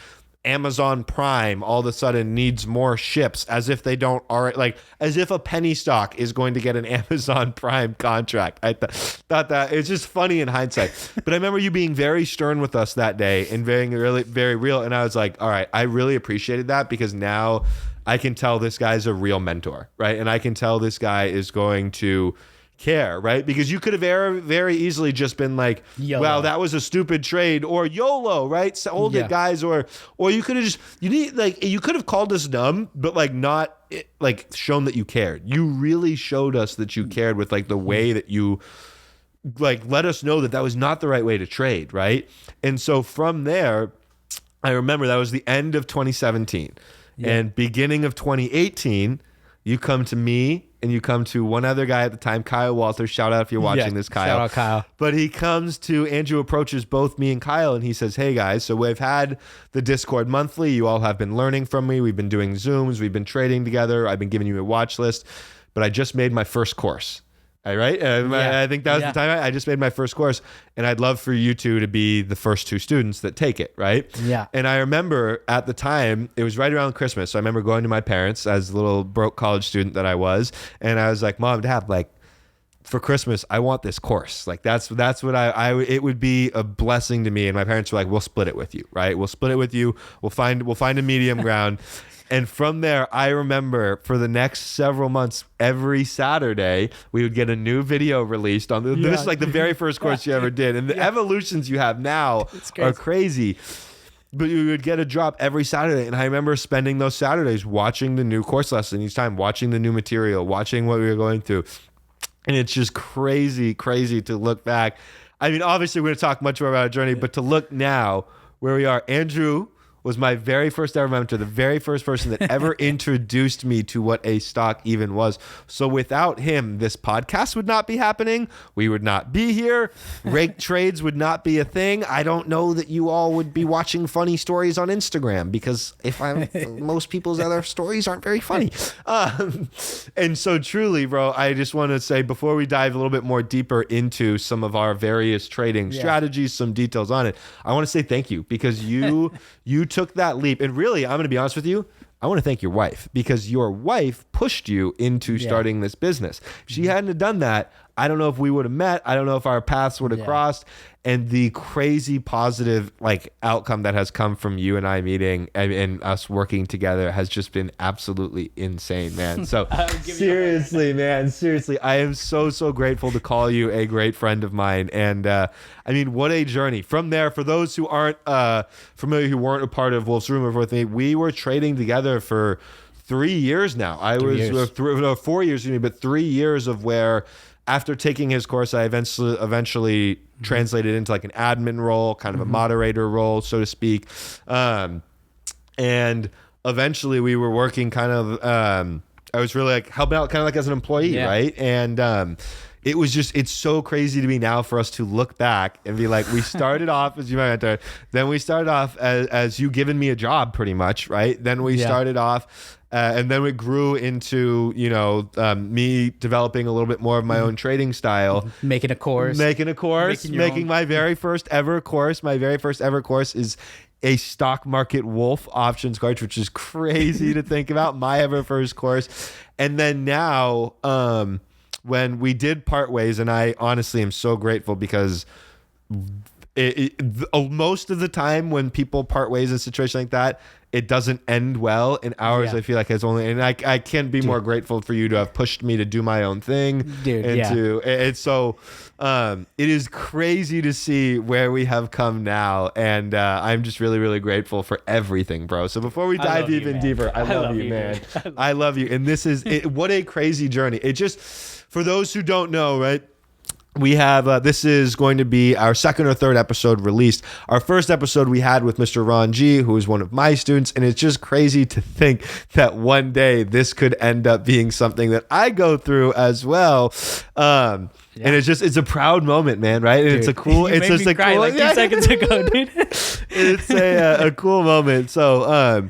Amazon Prime all of a sudden needs more ships, as if they don't already, like as if a penny stock is going to get an Amazon Prime contract. I thought that it's just funny in hindsight. But I remember you being very stern with us that day and very, very real. And I was like, all right, I really appreciated that because now I can tell this guy's a real mentor, right? And I can tell this guy is going to care, right? Because you could have very easily just been like, YOLO. Wow, that was a stupid trade, or YOLO, right? So hold it, guys, or you could have just you could have called us dumb, but like not like shown that you cared. You really showed us that you cared with like the way that you like let us know that was not the right way to trade, right? And so from there, I remember that was the end of 2017 and beginning of 2018. You come to me and you come to one other guy at the time, Kyle Walters. Shout out if you're watching this, Kyle. Shout out Kyle. But he comes to, Andrew approaches both me and Kyle, and he says, hey guys, so we've had the Discord monthly. You all have been learning from me. We've been doing Zooms. We've been trading together. I've been giving you a watch list, but I just made my first course. All right. I think that was the time I just made my first course, and I'd love for you two to be the first 2 students that take it. Right. Yeah. And I remember at the time, it was right around Christmas. So I remember going to my parents as a little broke college student that I was. And I was like, Mom, Dad, like, for Christmas, I want this course. Like that's what it would be a blessing to me. And my parents were like, we'll split it with you. Right. We'll split it with you. We'll find a medium ground. And from there, I remember for the next several months, every Saturday, we would get a new video released on this is like the very first course you ever did. And the evolutions you have now are crazy. But you would get a drop every Saturday. And I remember spending those Saturdays watching the new course lesson each time, watching the new material, watching what we were going through. And it's just crazy to look back. I mean, obviously, we're going to talk much more about our journey, but to look now where we are, Andrew was my very first ever mentor, the very first person that ever introduced me to what a stock even was. So without him, this podcast would not be happening. We would not be here. Rake Trades would not be a thing. I don't know that you all would be watching funny stories on Instagram, because most people's other stories aren't very funny. And so truly, bro, I just want to say, before we dive a little bit more deeper into some of our various trading strategies, some details on it, I want to say thank you, because you took that leap. And really, I'm going to be honest with you, I want to thank your wife, because your wife pushed you into starting this business. If she hadn't have done that, I don't know if we would have met. I don't know if our paths would have crossed. And the crazy positive outcome that has come from you and I meeting and us working together has just been absolutely insane, man. So seriously, man, I am so grateful to call you a great friend of mine. And I mean, what a journey. From there, for those who aren't familiar, who weren't a part of Wolf's Room with me, we were trading together for 3 years now. 4 years, but 3 years of where, after taking his course, I eventually translated into like an admin role, kind of a moderator role, so to speak. And eventually we were working kind of, I was really like helping out kind of like as an employee, right? And it's so crazy to me now for us to look back and be like, we started off as you my mentor, then we started off as you giving me a job pretty much, right? Then we started off and then it grew into, me developing a little bit more of my own trading style. Making my very first ever course. My very first ever course is a StockMarketWolf options course, which is crazy to think about. My ever first course. And then now, when we did part ways, and I honestly am so grateful, because most of the time when people part ways in a situation like that, it doesn't end well. In ours, I feel like it's only, and I can't be more grateful for you to have pushed me to do my own thing. It's so, it is crazy to see where we have come now. And I'm just really grateful for everything, bro. So before we dive even deeper, I love you, man. I love you. And this is, what a crazy journey. It just, for those who don't know, right? We have, this is going to be our second or third episode released. Our first episode we had with Mr. Ron G, who is one of my students. And it's just crazy to think that one day this could end up being something that I go through as well. And it's a proud moment, man, right? And dude, it's a cool, it's just a cool, like 2 seconds ago, dude. It's a cool moment. So,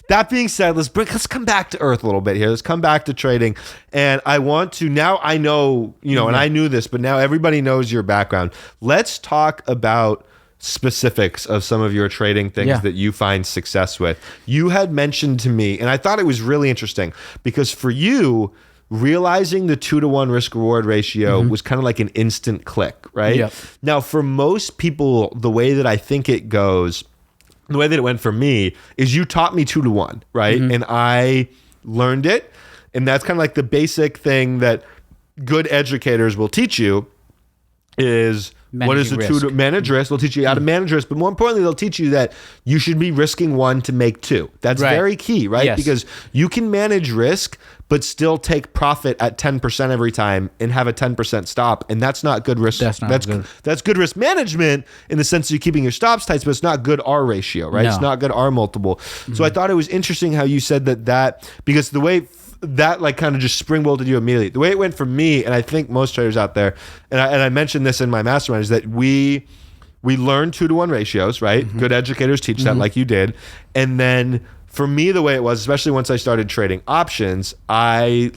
that being said, let's come back to earth a little bit here. Let's come back to trading. And I want to, now I know, and I knew this, but now everybody knows your background. Let's talk about specifics of some of your trading things that you find success with. You had mentioned to me, and I thought it was really interesting, because for you, realizing the 2-to-1 risk reward ratio was kind of like an instant click, right? Yep. Now, for most people, the way that I think it goes, the way that it went for me, is you taught me 2-to-1, right? And I learned it. And that's kind of like the basic thing that good educators will teach you is what is the to manage risk. They'll teach you how to manage risk, but more importantly, they'll teach you that you should be risking 1 to make 2. That's very key, right? Yes. Because you can manage risk, but still take profit at 10% every time and have a 10% stop. And that's not good risk. That's good risk management in the sense that you're keeping your stops tight, but it's not good R ratio, right? No. It's not good R multiple. So I thought it was interesting how you said that because the way that like kind of just springbolted you immediately. The way it went for me, and I think most traders out there, and I mentioned this in my mastermind, is that we learn 2-to-1 ratios, right? Good educators teach that like you did. And then for me, the way it was, especially once I started trading options, I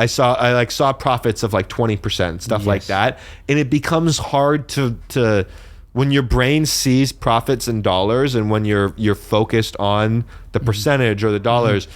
saw profits of like 20%, stuff like that. And it becomes hard to when your brain sees profits in dollars and when you're focused on the percentage or the dollars,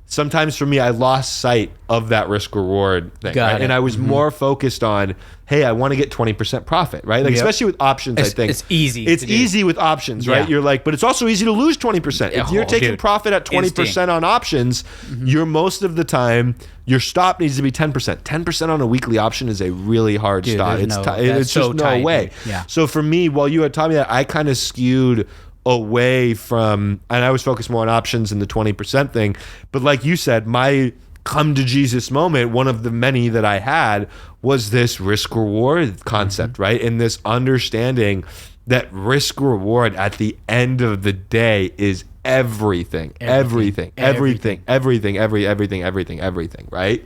sometimes for me, I lost sight of that risk reward thing. Right? And I was more focused on, hey, I want to get 20% profit, right? Like, especially with options, I think. It's easy. It's easy with options, right? You're like, but it's also easy to lose 20%. If you're taking profit at 20% on options, you're most of the time, your stop needs to be 10%. 10% on a weekly option is a really hard stop. It's just no way. Yeah. So for me, while you had taught me that, I kind of skewed away from, and I was focused more on options and the 20% thing. But like you said, my come to Jesus moment, one of the many that I had, was this risk reward concept, right? And this understanding that risk reward at the end of the day is everything, right?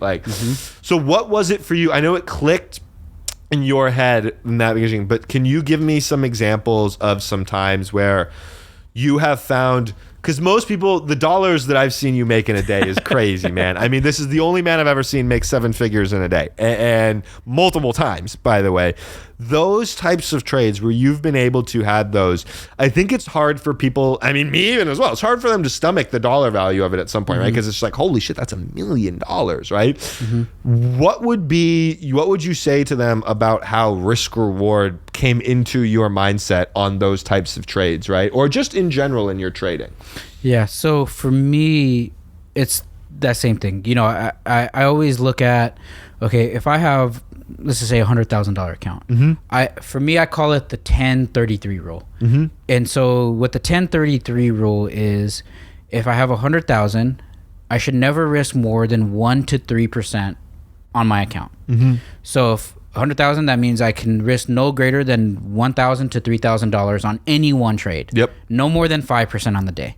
Like, so what was it for you? I know it clicked in your head in that beginning, but can you give me some examples of some times where you have found, because most people, the dollars that I've seen you make in a day is crazy, man. I mean, this is the only man I've ever seen make 7 figures in a day, and multiple times, by the way. Those types of trades where you've been able to have those, I think it's hard for people, I mean, me even as well, it's hard for them to stomach the dollar value of it at some point, right? Because it's like, holy shit, that's $1 million, right? What would you say to them about how risk reward came into your mindset on those types of trades, right? Or just in general in your trading? Yeah, so for me, it's that same thing. You know, I always look at, okay, if I have, let's just say $100,000 account. For me, I call it the 10-33 rule. And so what the 10-33 rule is, if I have 100,000, I should never risk more than 1 to 3% on my account. So if 100,000, that means I can risk no greater than $1,000 to $3,000 on any one trade. No more than 5% on the day.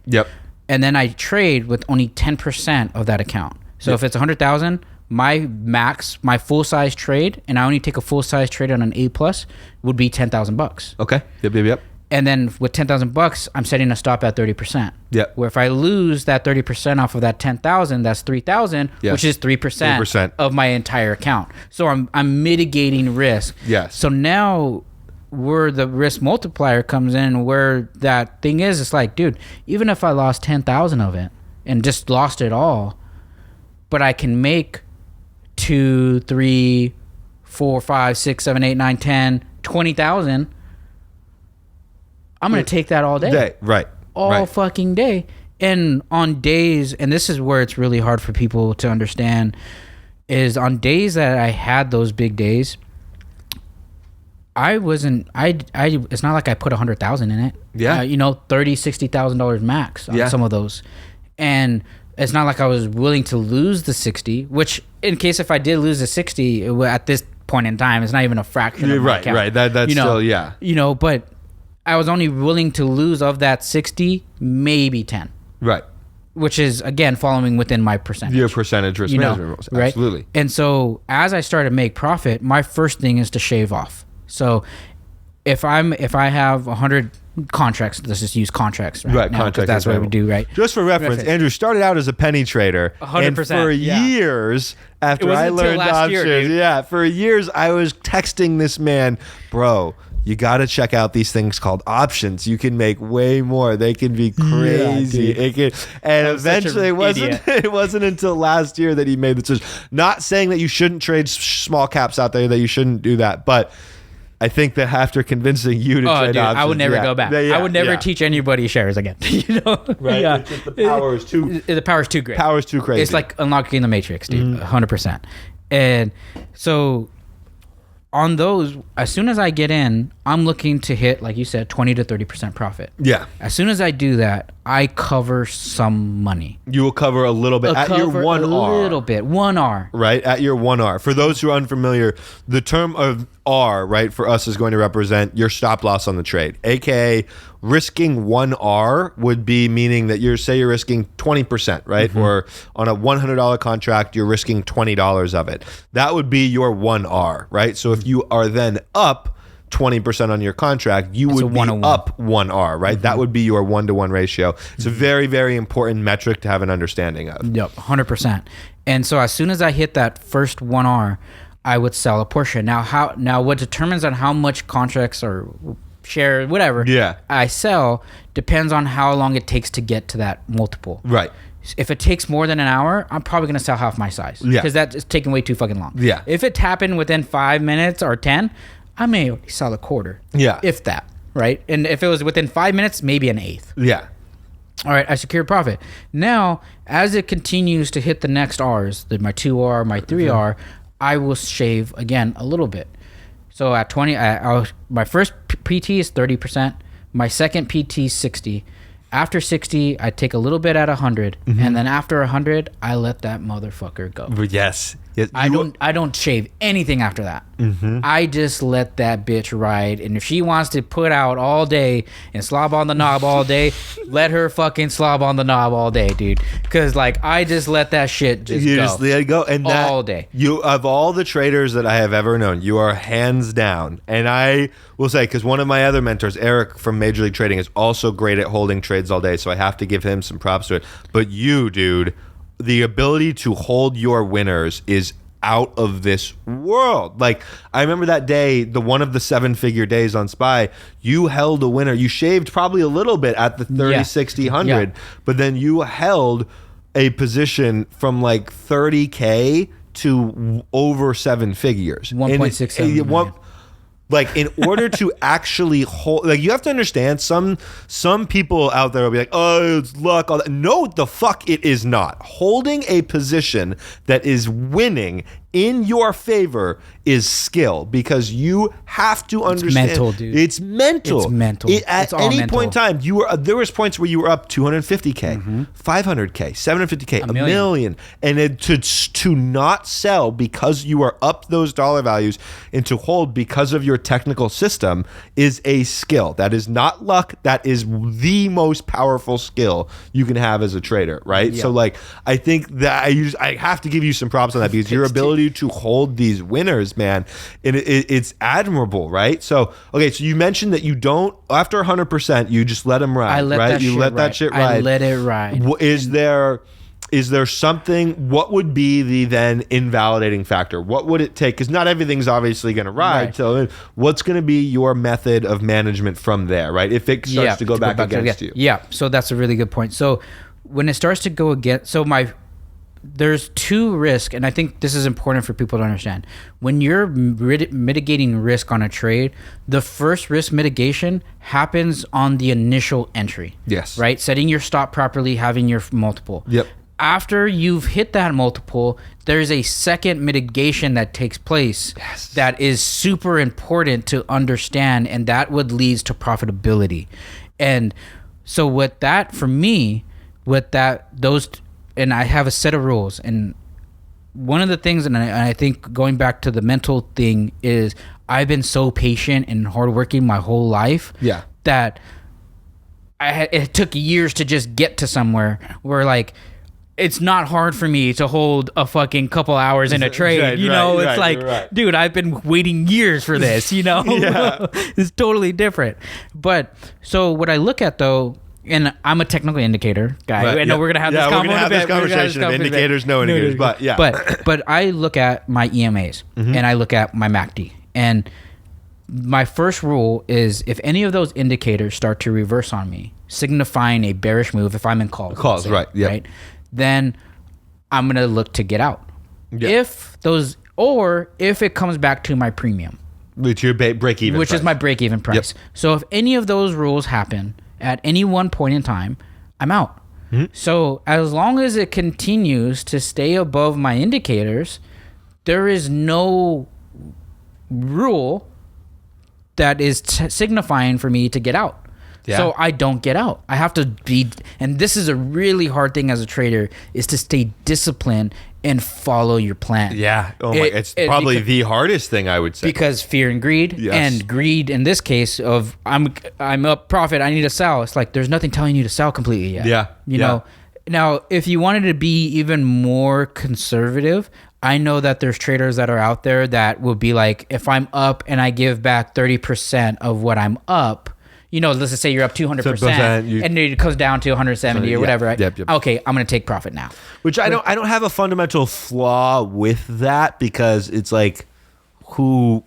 And then I trade with only 10% of that account. So if it's 100,000, my max, my full size trade, and I only take a full size trade on an A plus, would be $10,000. Okay. Yep. And then with $10,000, I'm setting a stop at 30%. Where if I lose that 30% off of that 10,000, that's 3,000, which is 3% of my entire account. So I'm mitigating risk. So now where the risk multiplier comes in, where that thing is, it's like, dude, even if I lost 10,000 of it and just lost it all, but I can make 2, 3, 4, 5, 6, 7, 8, 9, 10, 20,000. I'm going to take that all day. All fucking day. And on days, and this is where it's really hard for people to understand, is on days that I had those big days, it's not like I put 100,000 in it. You know, $30,000, $60,000 max on some of those. And it's not like I was willing to lose the 60, which in case if I did lose the 60 at this point in time, it's not even a fraction of my account. That's still, You know, but I was only willing to lose of that 60, maybe 10. Which is, again, following within my percentage. Your percentage risk management rules. Right? Absolutely. And so as I started to make profit, my first thing is to shave off. So if I have 100 contracts, let's just use contracts now, contracts, that's what we do, right? Just for reference, Andrew started out as a penny trader. 100%. And for years, after I learned options, for years I was texting this man, bro, you got to check out these things called options. You can make way more. They can be crazy. And eventually it wasn't until last year that he made the decision. Not saying that you shouldn't trade small caps out there, that you shouldn't do that, but I think that after convincing you to trade options, I would never go back. I would never teach anybody shares again. You know, It's just the power is too. The power is too great. Power is too crazy. It's like unlocking the Matrix, dude. 100%. And so on those, as soon as I get in, I'm looking to hit, like you said, 20 to 30% profit. Yeah. As soon as I do that, I cover some money. You will cover a little bit at your 1R. A little bit. 1R. Right? At your 1R. For those who are unfamiliar, the term of R, right, for us is going to represent your stop loss on the trade. AKA risking 1R would be meaning that you're risking 20%, right? Or on a $100 contract, you're risking $20 of it. That would be your 1R, right? So if you are then up 20% on your contract, you would be up 1R, right? That would be your 1-to-1 ratio. It's a very, very important metric to have an understanding of. Yep, 100%. And so as soon as I hit that first 1R, I would sell a portion. Now what determines on how much contracts or share, whatever, I sell depends on how long it takes to get to that multiple. Right. If it takes more than an hour, I'm probably going to sell half my size. Yeah. Because that's taking way too fucking long. Yeah. If it happened within 5 minutes or 10, I may only sell a quarter. Yeah. If that, right? And if it was within 5 minutes, maybe an eighth. Yeah. All right, I secured profit. Now, as it continues to hit the next R's, my 2R, my 3R, I will shave again a little bit. So at 20, my first PT is 30%. My second PT is 60. After 60, I take a little bit at 100, and then after 100, I let that motherfucker go. Yes. I don't shave anything after that. I just let that bitch ride, and if she wants to put out all day and slob on the knob all day, let her fucking slob on the knob all day, dude. Because like I just let that shit just You go. just let it go, and that, all day. You, of all the traders that I have ever known, you are hands down. And I will say, because one of my other mentors, Eric from Major League Trading, is also great at holding trades all day, so I have to give him some props to it. But you, dude, the ability to hold your winners is out of this world. Like, I remember that day, the one of the 7-figure days on SPY, you held a winner. You shaved probably a little bit at the 30, 60, 100, but then you held a position from like 30K to over 7 figures. 1.67 million. Like, in order to actually hold, like, you have to understand, some people out there will be like, oh, it's luck, all that. No, the fuck it is not. Holding a position that is winning in your favor is skill, because you have to understand. It's mental, dude. It's mental. It's mental. At all any mental. point in time, there was points where you were up 250K, 500K, 750K, a million. And then to not sell because you are up those dollar values and to hold because of your technical system is a skill. That is not luck. That is the most powerful skill you can have as a trader, right? Yeah. So like, I think that I have to give you some props on that, because your ability to hold these winners, man, it's admirable, right? So, okay, so you mentioned that you don't, after 100%, you just let them ride, I let right? that You shit let that ride. shit ride. I let it ride. Is there something, what would be the then invalidating factor? What would it take? Because not everything's obviously going to ride. Right. So what's going to be your method of management from there, right? If it starts to go back against you. Yeah, so that's a really good point. So when it starts to go against, there's two risks, and I think this is important for people to understand. When you're mitigating risk on a trade, the first risk mitigation happens on the initial entry. Yes. Right? Setting your stop properly, having your multiple. Yep. After you've hit that multiple, there's a second mitigation that takes place that is super important to understand, and that would leads to profitability. And so with that, for me, and I have a set of rules, and one of the things, and I think going back to the mental thing, is I've been so patient and hardworking my whole life that it took years to just get to somewhere where like it's not hard for me to hold a fucking couple hours in a trade. Right, dude, I've been waiting years for this, It's totally different. But so what I look at though, and I'm a technical indicator guy. Right, I know we're gonna have this conversation of indicators, no indicators, but yeah. But I look at my EMAs and I look at my MACD, and my first rule is if any of those indicators start to reverse on me, signifying a bearish move, if I'm in calls, right, then I'm gonna look to get out. Yeah. If it comes back to my premium, which your break even, which is my break even price. Yep. So if any of those rules happen at any one point in time, I'm out. So as long as it continues to stay above my indicators, there is no rule that is signifying for me to get out. Yeah. So I don't get out. I have to be, and this is a really hard thing as a trader, is to stay disciplined and follow your plan. Yeah. Oh my, it's probably the hardest thing, I would say. Because fear and greed, and greed in this case of I'm up profit, I need to sell. It's like there's nothing telling you to sell completely yet. Yeah. You know. Now, if you wanted to be even more conservative, I know that there's traders that are out there that will be like, if I'm up and I give back 30% of what I'm up, you know, let's just say you're up 200%, and it goes down to 170 or whatever. Right? Yep. Okay, I'm going to take profit now. Which I don't have a fundamental flaw with that, because it's like, who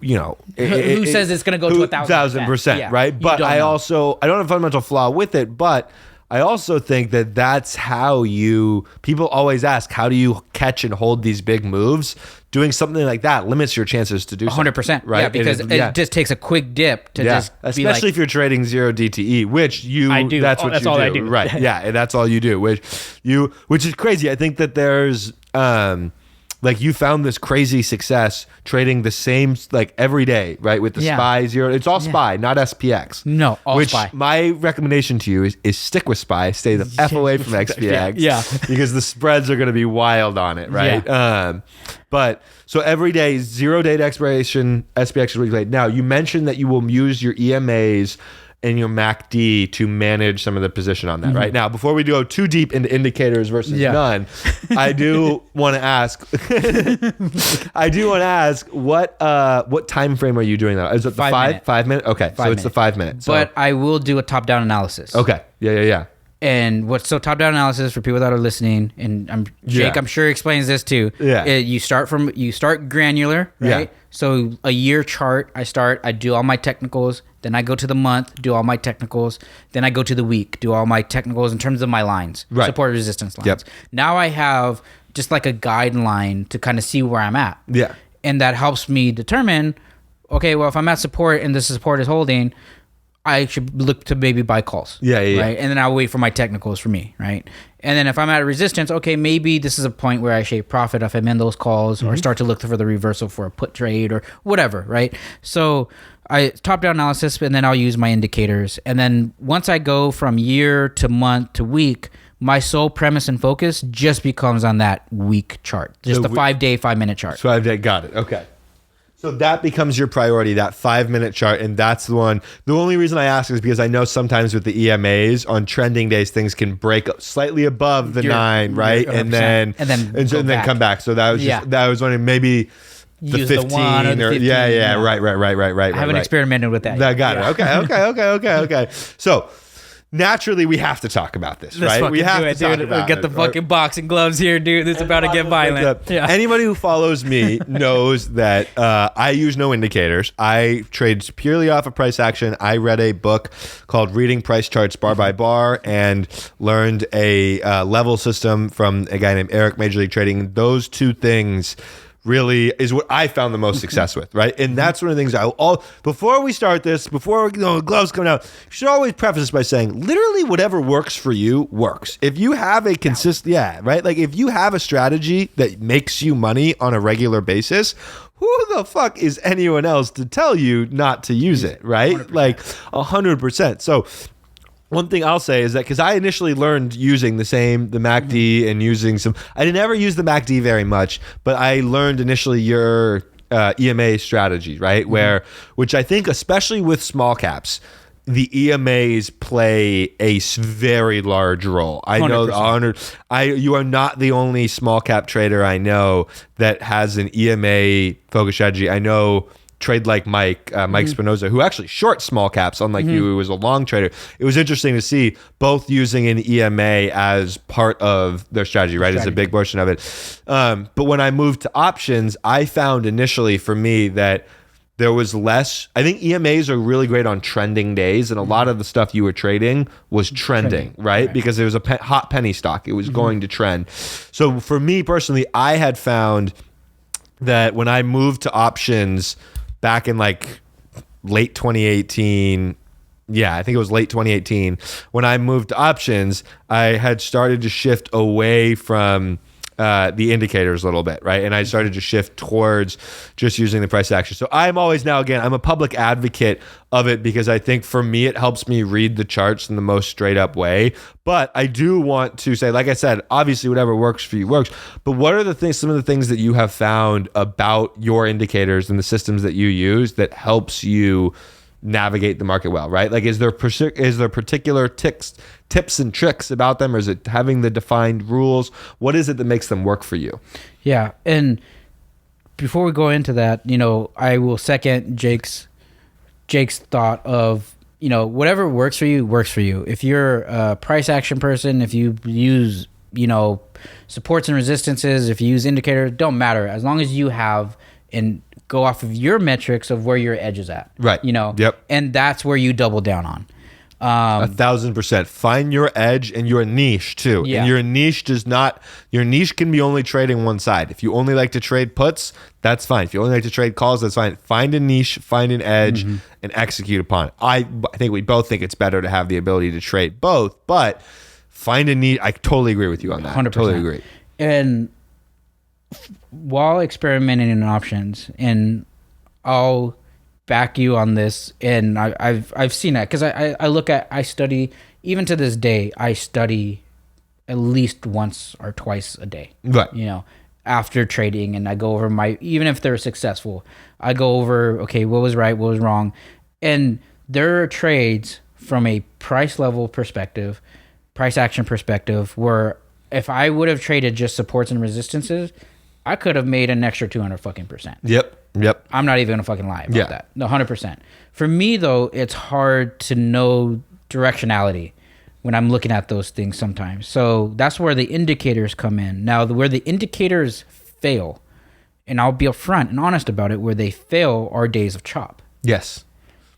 says it's going to go to 1,000%, right? But I don't have a fundamental flaw with it, but I also think that that's how people always ask, how do you catch and hold these big moves? Doing something like that limits your chances to do 100%, right? Yeah, because it just takes a quick dip to just especially be like, if you're trading 0 DTE, which I do. That's what that's you all do. I do. Right? Yeah, and that's all you do. Which is crazy. I think that there's like you found this crazy success trading the same like every day, right? With the SPY 0, it's all SPY, not SPX. No, all SPY. My recommendation to you is stick with SPY, stay the F away from XPX, because the spreads are going to be wild on it, right? Yeah. But so every day, 0 day to expiration, SPX is really late. Now you mentioned that you will use your EMAs and your MACD to manage some of the position on that, right? Now, before we go too deep into indicators versus none, I do want to ask. What time frame are you doing that? Is it the 5 minute? Okay, so it's the 5 minutes. So. But I will do a top-down analysis. Okay, yeah. And top-down analysis for people that are listening, and Jake, I'm sure explains this too. Yeah, you start granular, right? Yeah. So a year chart, I do all my technicals. Then I go to the month, do all my technicals. Then I go to the week, do all my technicals in terms of my lines, support resistance lines. Yep. Now I have just like a guideline to kind of see where I'm at. Yeah. And that helps me determine, okay, well, if I'm at support and the support is holding, I should look to maybe buy calls. Yeah. Right. And then I'll wait for my technicals for me. Right. And then if I'm at a resistance, okay, maybe this is a point where I shape profit if I'm in those calls, or start to look for the reversal for a put trade or whatever. Right. So I top-down analysis, and then I'll use my indicators. And then once I go from year to month to week, my sole premise and focus just becomes on that week chart, just the 5-day, 5-minute chart. 5 day, got it. Okay. So that becomes your priority, that 5 minute chart, and that's the one. The only reason I ask is because I know sometimes with the EMAs on trending days, things can break up slightly above the 9, right? And then come back. So that was that was wondering maybe the Use 15 the 1 or the 15, right. I haven't experimented with that yet. Got it. Okay. So naturally, we have to talk about this, right? We have to talk about it. Get the fucking boxing gloves here, dude. It's about to get violent. Anybody who follows me knows that I use no indicators. I trade purely off of price action. I read a book called Reading Price Charts Bar by Bar and learned a level system from a guy named Eric, Major League Trading. Those two things really is what I found the most success with, right? And that's one of the things before we start this, before the gloves come out, you should always preface this by saying, literally whatever works for you works. If you have a right? Like if you have a strategy that makes you money on a regular basis, who the fuck is anyone else to tell you not to use it, right? 100%. Like 100%. So one thing I'll say is that because I initially learned using the MACD and using I didn't ever use the MACD very much, but I learned initially your EMA strategy, right? Which I think, especially with small caps, the EMAs play a very large role. I know 100%. You are not the only small cap trader I know that has an EMA focus strategy. I know Trade Like Mike Spinoza, who actually short small caps, unlike you, who was a long trader. It was interesting to see both using an EMA as part of their strategy, right? As a big portion of it. But when I moved to options, I found initially for me that there was less. I think EMAs are really great on trending days, and a lot of the stuff you were trading was trending, right? Because it was a hot penny stock. It was going to trend. So for me personally, I had found that when I moved to options back in like late 2018, I think it was late 2018, when I moved to options, I had started to shift away from the indicators a little bit, right? And I started to shift towards just using the price action. So I'm always now, again, I'm a public advocate of it because I think for me, it helps me read the charts in the most straight up way. But I do want to say, like I said, obviously whatever works for you works. But what are the things, some of the things that you have found about your indicators and the systems that you use that helps you navigate the market well, right? Like, is there particular tips and tricks about them, or is it having the defined rules? What is it that makes them work for you? Yeah, and before we go into that, I will second Jake's thought of, whatever works for you works for you. If you're a price action person, if you use, supports and resistances, if you use indicators, don't matter, as long as you have and go off of your metrics of where your edge is at. Right. Yep. And that's where you double down on. 1,000%. Find your edge and your niche too. Yeah. And your niche can be only trading one side. If you only like to trade puts, that's fine. If you only like to trade calls, that's fine. Find a niche, find an edge, and execute upon it. I think we both think it's better to have the ability to trade both, but find a niche. I totally agree with you on that. 100%. Totally agree. And while experimenting in options, and I'll back you on this, and I've seen that because I study, even to this day, I study at least once or twice a day. Right. After trading, and I go over even if they're successful, I go over, okay, what was right, what was wrong. And there are trades from a price level perspective, price action perspective, where if I would have traded just supports and resistances, I could have made an extra 200%. Yep. I'm not even gonna fucking lie about that. No, 100%. For me though, it's hard to know directionality when I'm looking at those things sometimes. So that's where the indicators come in. Now, where the indicators fail, and I'll be upfront and honest about it, where they fail are days of chop. Yes.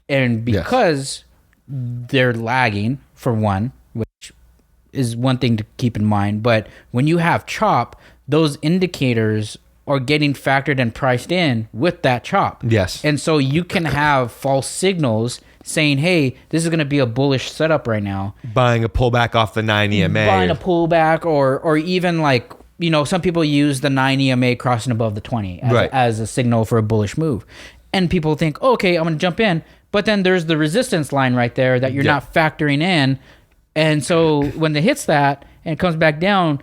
And because they're lagging, for one, which is one thing to keep in mind, but when you have chop, those indicators are getting factored and priced in with that chop. Yes. And so you can have false signals saying, hey, this is going to be a bullish setup right now. Buying a pullback off the 9 EMA. Buying a pullback, or even like, some people use the 9 EMA crossing above the 20 as a signal for a bullish move. And people think, oh, okay, I'm going to jump in. But then there's the resistance line right there that you're not factoring in. And so when it hits that and it comes back down,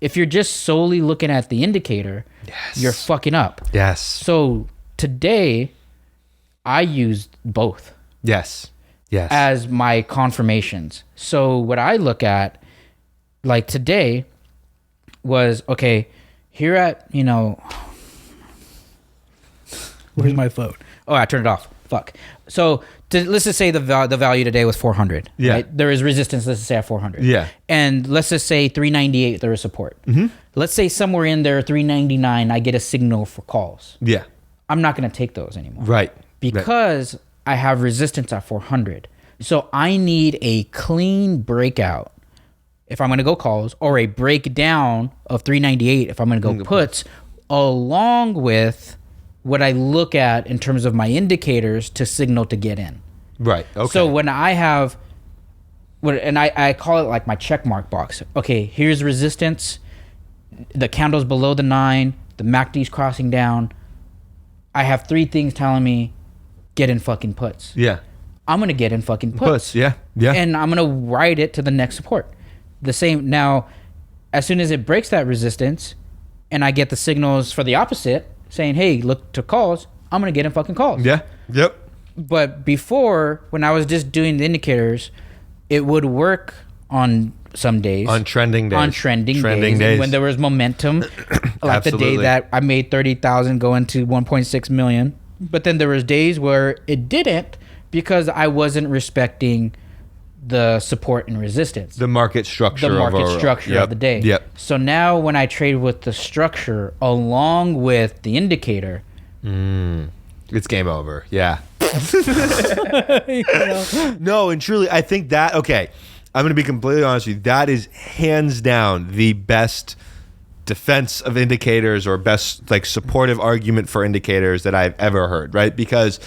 if you're just solely looking at the indicator, you're fucking up. Yes. So today, I used both. Yes. As my confirmations. So what I look at, like today, was, okay, here at, where's my phone? Oh, I turned it off. Fuck. So let's just say the value today was 400. Yeah. Right? There is resistance, let's just say at 400. Yeah. And let's just say 398, there is support. Let's say somewhere in there, 399, I get a signal for calls. Yeah. I'm not going to take those anymore. Right. Because I have resistance at 400. So I need a clean breakout if I'm going to go calls, or a breakdown of 398 if I'm going to go puts, along with what I look at in terms of my indicators to signal to get in. Right. Okay. So when I have, and I call it like my check mark box. Okay, here's resistance. The candle's below the 9. The MACD's crossing down. I have 3 things telling me, get in fucking puts. Yeah. I'm going to get in fucking puts. Yeah. And I'm going to ride it to the next support. The same. Now, as soon as it breaks that resistance and I get the signals for the opposite saying, hey, look to calls, I'm going to get in fucking calls. Yeah. Yep. But before, when I was just doing the indicators, it would work on some days. On trending days. On trending days. When there was momentum. Like the day that I made 30,000 going to 1.6 million. But then there was days where it didn't, because I wasn't respecting the support and resistance. The market structure. Of the day. Yep. So now when I trade with the structure along with the indicator, it's game over. Yeah. No, and truly, I think that, okay, I'm going to be completely honest with you. That is hands down the best defense of indicators, or best like supportive argument for indicators that I've ever heard, right? Because,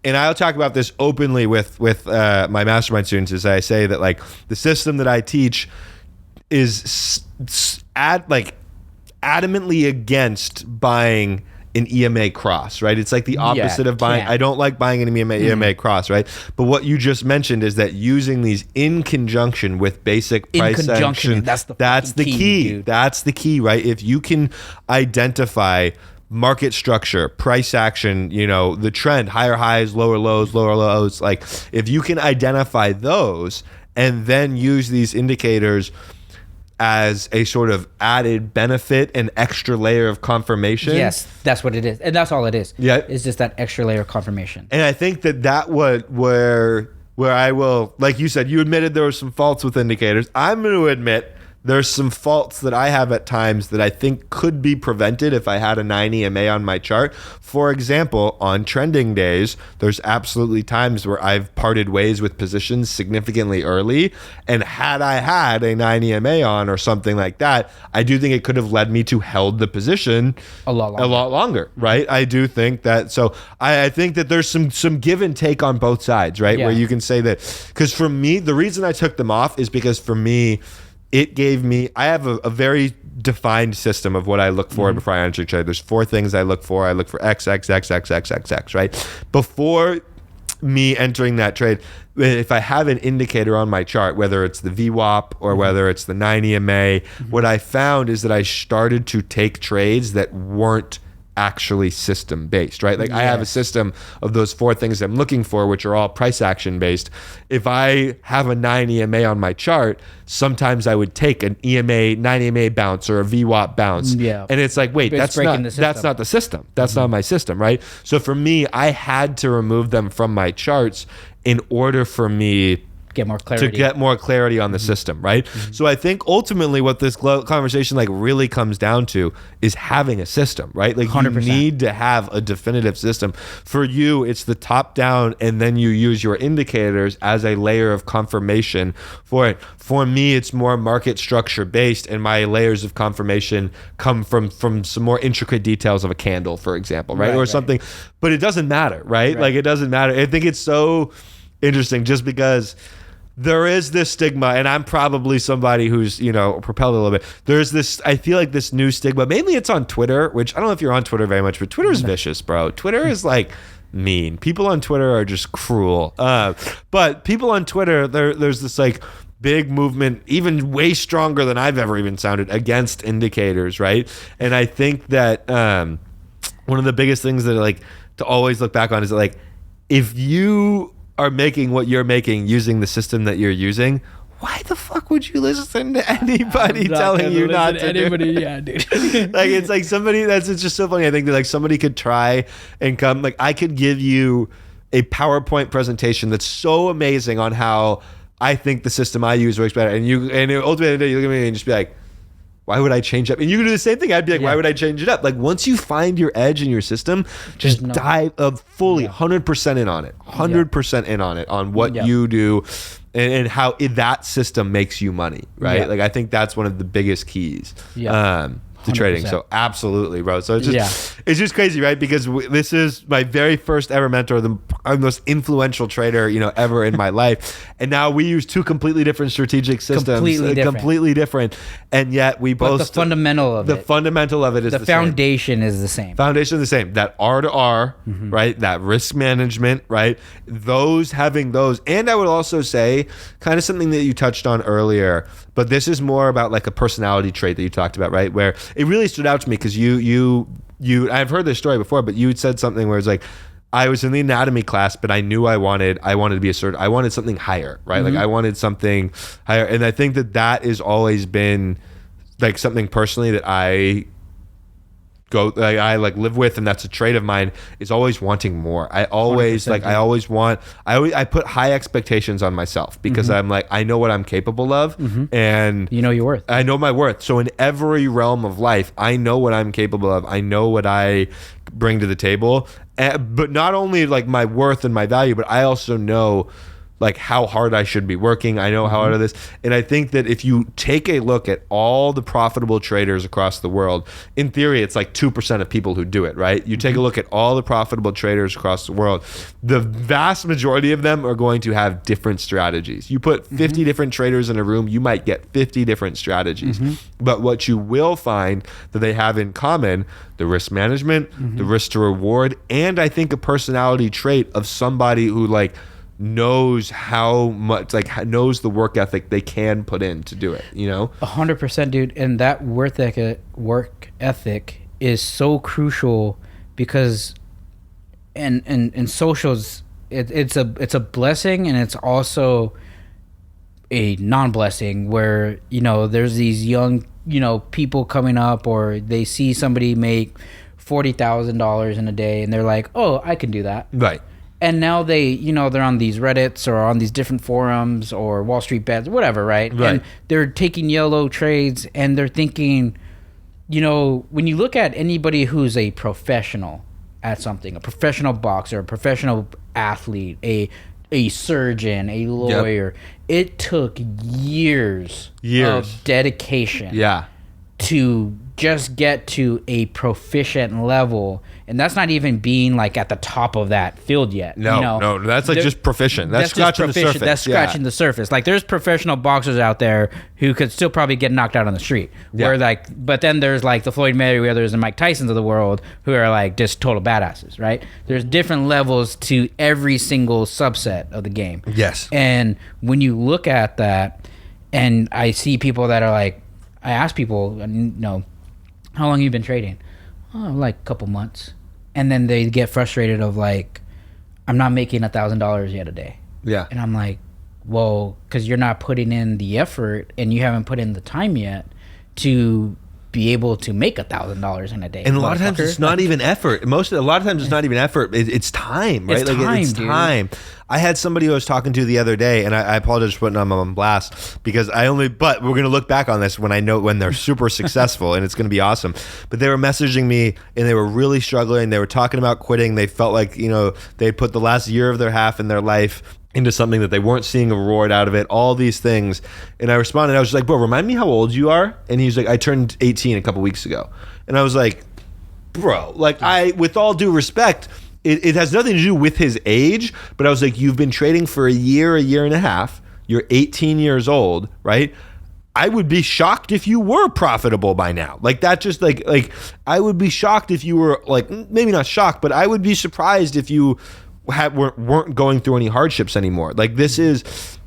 and I'll talk about this openly with my mastermind students, is I say that like the system that I teach is adamantly against buying an EMA cross, right? It's like the opposite of buying. can't. I don't like buying an EMA cross, right? But what you just mentioned is that using these in conjunction with basic price action, that's the key. dude. That's the key, right? If you can identify market structure, price action, the trend, higher highs, lower lows, like if you can identify those and then use these indicators as a sort of added benefit and extra layer of confirmation. Yes, that's what it is. And that's all it is. Yeah. It's just that extra layer of confirmation. And I think where I will, like you said, you admitted there were some faults with indicators. I'm going to admit there's some faults that I have at times that I think could be prevented if I had a 9 EMA on my chart. For example, on trending days, there's absolutely times where I've parted ways with positions significantly early. And had I had a 9 EMA on or something like that, I do think it could have led me to held the position A lot longer, right? I do think that. So I think that there's some give and take on both sides, right? Yeah. Where you can say that, because for me, the reason I took them off is because for me, it gave me, I have a very defined system of what I look for before I enter a trade. There's 4 things I look for. I look for X, X, X, X, X, X, X, right? Before me entering that trade, if I have an indicator on my chart, whether it's the VWAP or whether it's the 9 EMA, what I found is that I started to take trades that weren't actually system based, right? Like I have a system of those 4 things I'm looking for, which are all price action based. If I have a 9 EMA on my chart, sometimes I would take an 9 EMA bounce or a VWAP bounce. Yeah. And it's like, wait, It's that's not breaking the system. the system. That's not my system, right? So for me, I had to remove them from my charts in order for me Get more clarity. to get more clarity on the system, right? So I think ultimately what this conversation like really comes down to is having a system, right? Like 100%. you need to have a definitive system. For you, it's the top down, and then you use your indicators as a layer of confirmation for it. For me, it's more market structure based, and my layers of confirmation come from some more intricate details of a candle, for example, right? Or something. But it doesn't matter, right? Like it doesn't matter. I think it's so interesting just because there is this stigma, and I'm probably somebody who's, propelled a little bit. There's this, I feel like this new stigma, mainly it's on Twitter, which I don't know if you're on Twitter very much, but Twitter is vicious, bro. Twitter is like mean. People on Twitter are just cruel. But people on Twitter, there's this like big movement, even way stronger than I've ever even sounded, against indicators, right? And I think that one of the biggest things that like to always look back on is like, if you are making what you're making using the system that you're using, why the fuck would you listen to anybody telling you not to anybody, do it? yeah, dude. Like it's like it's just so funny. I think that like somebody could try and come, like I could give you a PowerPoint presentation that's so amazing on how I think the system I use works better, and ultimately you look at me and just be like, why would I change up? And you can do the same thing. I'd be like, why would I change it up? Like once you find your edge in your system, just dive fully 100% in on it, 100% in on it, on what you do and how that system makes you money, right? Yeah. Like I think that's one of the biggest keys to trading. 100%. So absolutely, bro. So it's just crazy, right? Because this is my very first ever mentor, the most influential trader, ever in my life. And now we use 2 completely different strategic systems, completely different. And yet we both, the fundamental of it is the foundation is the same. Foundation is the same. That R to R, right? That risk management, right? Having those. And I would also say kind of something that you touched on earlier, but this is more about like a personality trait that you talked about, right? Where it really stood out to me because you I've heard this story before, but you had said something where it's like, I was in the anatomy class, but I knew I wanted to be I wanted something higher, right? Like I wanted something higher. And I think that has always been like something personally that I live with, and that's a trait of mine, is always wanting more. I always I put high expectations on myself because I'm like, I know what I'm capable of, and you know your worth. I know my worth. So in every realm of life, I know what I'm capable of. I know what I bring to the table, but not only like my worth and my value, but I also know like how hard I should be working. I know how hard it is. And I think that if you take a look at all the profitable traders across the world, in theory, it's like 2% of people who do it, right? You take a look at all the profitable traders across the world, the vast majority of them are going to have different strategies. You put 50 different traders in a room, you might get 50 different strategies. But what you will find that they have in common, the risk management, the risk to reward, and I think a personality trait of somebody who like knows how much, like knows the work ethic they can put in to do it, you know? 100%, dude. And that work ethic is so crucial because in socials, it's a blessing, and it's also a non-blessing where, you know, there's these young, you know, people coming up, or they see somebody make $40,000 in a day and they're like, oh, I can do that. Right. And now they, you know, they're on these Reddits or on these different forums or Wall Street Bets, whatever, right? And they're taking yellow trades, and they're thinking, you know, when you look at anybody who's a professional at something, a professional boxer, a professional athlete, a surgeon, a lawyer, it took years of dedication to just get to a proficient level. And that's not even being like at the top of that field yet. No, you know? no, that's like just proficient. That's scratching the surface. That's scratching the surface. Like there's professional boxers out there who could still probably get knocked out on the street. Where like, but then there's like the Floyd Mayweathers and Mike Tysons of the world who are like just total badasses, right? There's different levels to every single subset of the game. Yes. And when you look at that, and I see people that are like, I ask people, you know, how long have you been trading? Oh, like a couple months. And then they get frustrated of like, I'm not making $1,000 yet a day. Yeah. And I'm like, well, because you're not putting in the effort and you haven't put in the time yet to be able to make $1,000 in a day. And a lot of times it's not even effort. A lot of times it's not even effort. It's time, right? It's time. I had somebody who I was talking to the other day, and I apologize for putting them on blast because but we're going to look back on this when they're super successful, and it's going to be awesome. But they were messaging me, and they were really struggling. They were talking about quitting. They felt like, you know, they put the last year of their half in their life into something that they weren't seeing a reward out of it, all these things. And I responded, I was just like, bro, remind me how old you are. And he's like, I turned 18 a couple weeks ago. And I was like, bro, like with all due respect, it has nothing to do with his age, but I was like, you've been trading for a year and a half. You're 18 years old, right? I would be shocked if you were profitable by now. Like that just like I would be shocked if you were like, maybe not shocked, but I would be surprised if you weren't going through any hardships anymore. Like this is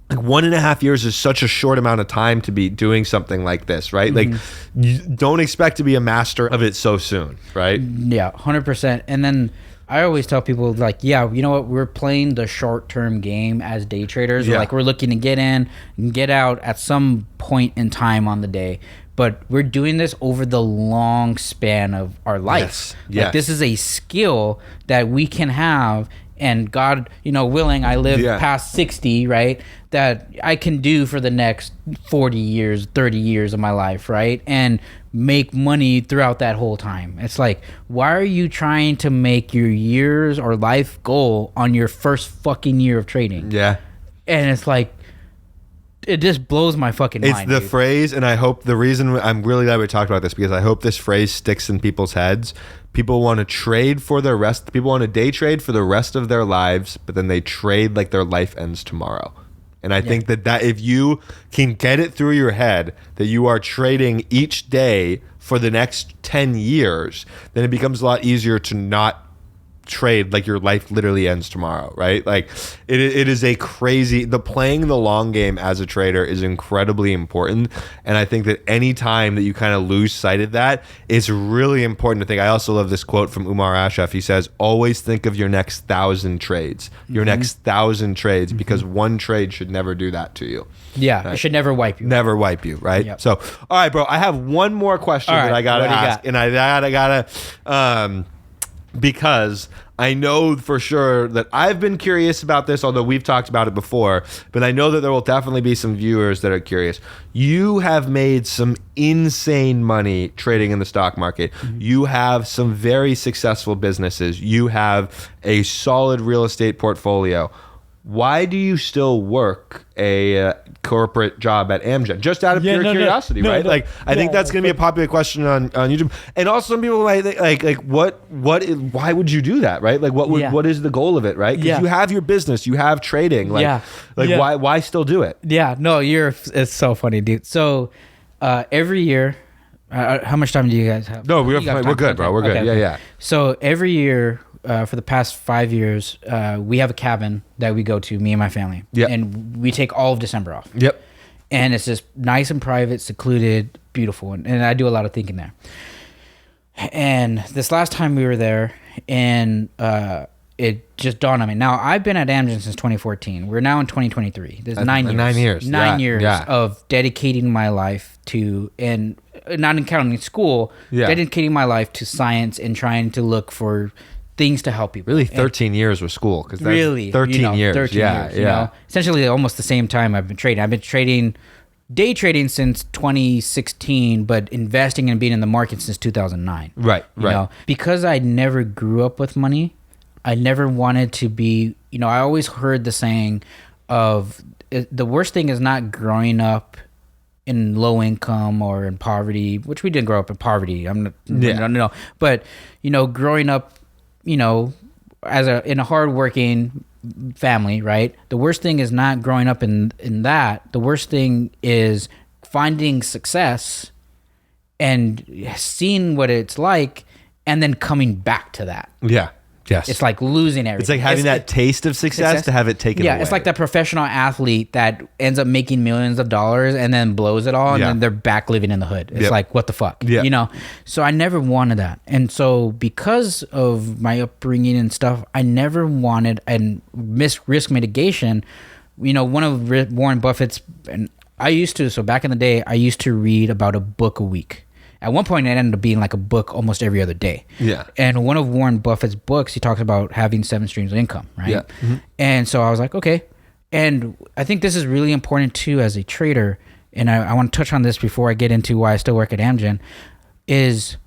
like 1.5 years is such a short amount of time to be doing something like this, right? Like you don't expect to be a master of it so soon, right? Yeah, 100%. And then I always tell people like, yeah, you know what? We're playing the short-term game as day traders. Yeah. Like we're looking to get in and get out at some point in time on the day. But we're doing this over the long span of our life. Yes. Like this is a skill that we can have, and God, you know, willing, I live past 60, right? That I can do for the next 40 years, 30 years of my life, right? And make money throughout that whole time. It's like, why are you trying to make your years or life goal on your first fucking year of trading? Yeah. And it's like, it just blows my fucking mind. It's the phrase, and I hope the reason I'm really glad we talked about this, because I hope this phrase sticks in people's heads. People want to trade for their rest. People want to day trade for the rest of their lives, but then they trade like their life ends tomorrow. And I think that if you can get it through your head that you are trading each day for the next 10 years, then it becomes a lot easier to not trade like your life literally ends tomorrow, right? Like it is playing the long game as a trader is incredibly important. And I think that any time that you kind of lose sight of that, it's really important to think. I also love this quote from Umar Ashraf. He says, always think of your next 1,000 trades, your next 1,000 trades, because one trade should never do that to you. Yeah, right? It should never wipe you. Never wipe you, right? Yep. So, all right, bro, I have one more question that I gotta ask, and I gotta because I know for sure that I've been curious about this, although we've talked about it before, but I know that there will definitely be some viewers that are curious. You have made some insane money trading in the stock market. You have some very successful businesses. You have a solid real estate portfolio. why do you still work a corporate job at AMGEN? Just out of pure curiosity, right? No. Like, I think that's going to be a popular question on YouTube. And also some people might think, like, why would you do that, right? Like, what is the goal of it, right? Because you have your business, you have trading. Like, why still do it? Yeah, no, it's so funny, dude. So every year, how much time do you guys have? No, we're good, bro. We're good. Okay. Yeah. So every year, for the past 5 years, we have a cabin that we go to, me and my family. Yep. And we take all of December off. Yep. And it's just nice and private, secluded, beautiful. And I do a lot of thinking there. And this last time we were there, and it just dawned on me. Now, I've been at AMGEN since 2014. We're now in 2023. There's 9 years. 9 years. 9 years of dedicating my life to, and not counting school, dedicating my life to science and trying to look for things to help people. Really 13 years with school. Because really 13 years. 13 years, you know? Essentially almost the same time I've been trading. I've been day trading since 2016, but investing and being in the market since 2009. Right. You know? Because I never grew up with money, I never wanted to be, I always heard the saying of the worst thing is not growing up in low income or in poverty, which we didn't grow up in poverty. No. But, growing up, in a hardworking family, right? The worst thing is not growing up in that. The worst thing is finding success and seeing what it's like and then coming back to that. Yeah. Yes. It's like losing everything. It's like having that taste of success to have it taken away. Yeah, it's like that professional athlete that ends up making millions of dollars and then blows it all, and then they're back living in the hood. It's like, what the fuck? Yeah. So I never wanted that. And so because of my upbringing and stuff, I never wanted, and risk mitigation, one of Warren Buffett's, and so back in the day, I used to read about a book a week. At one point, it ended up being like a book almost every other day. Yeah. And one of Warren Buffett's books, he talks about having 7 streams of income, right? Yeah. Mm-hmm. And so I was like, okay. And I think this is really important too as a trader. And I want to touch on this before I get into why I still work at AMGEN, is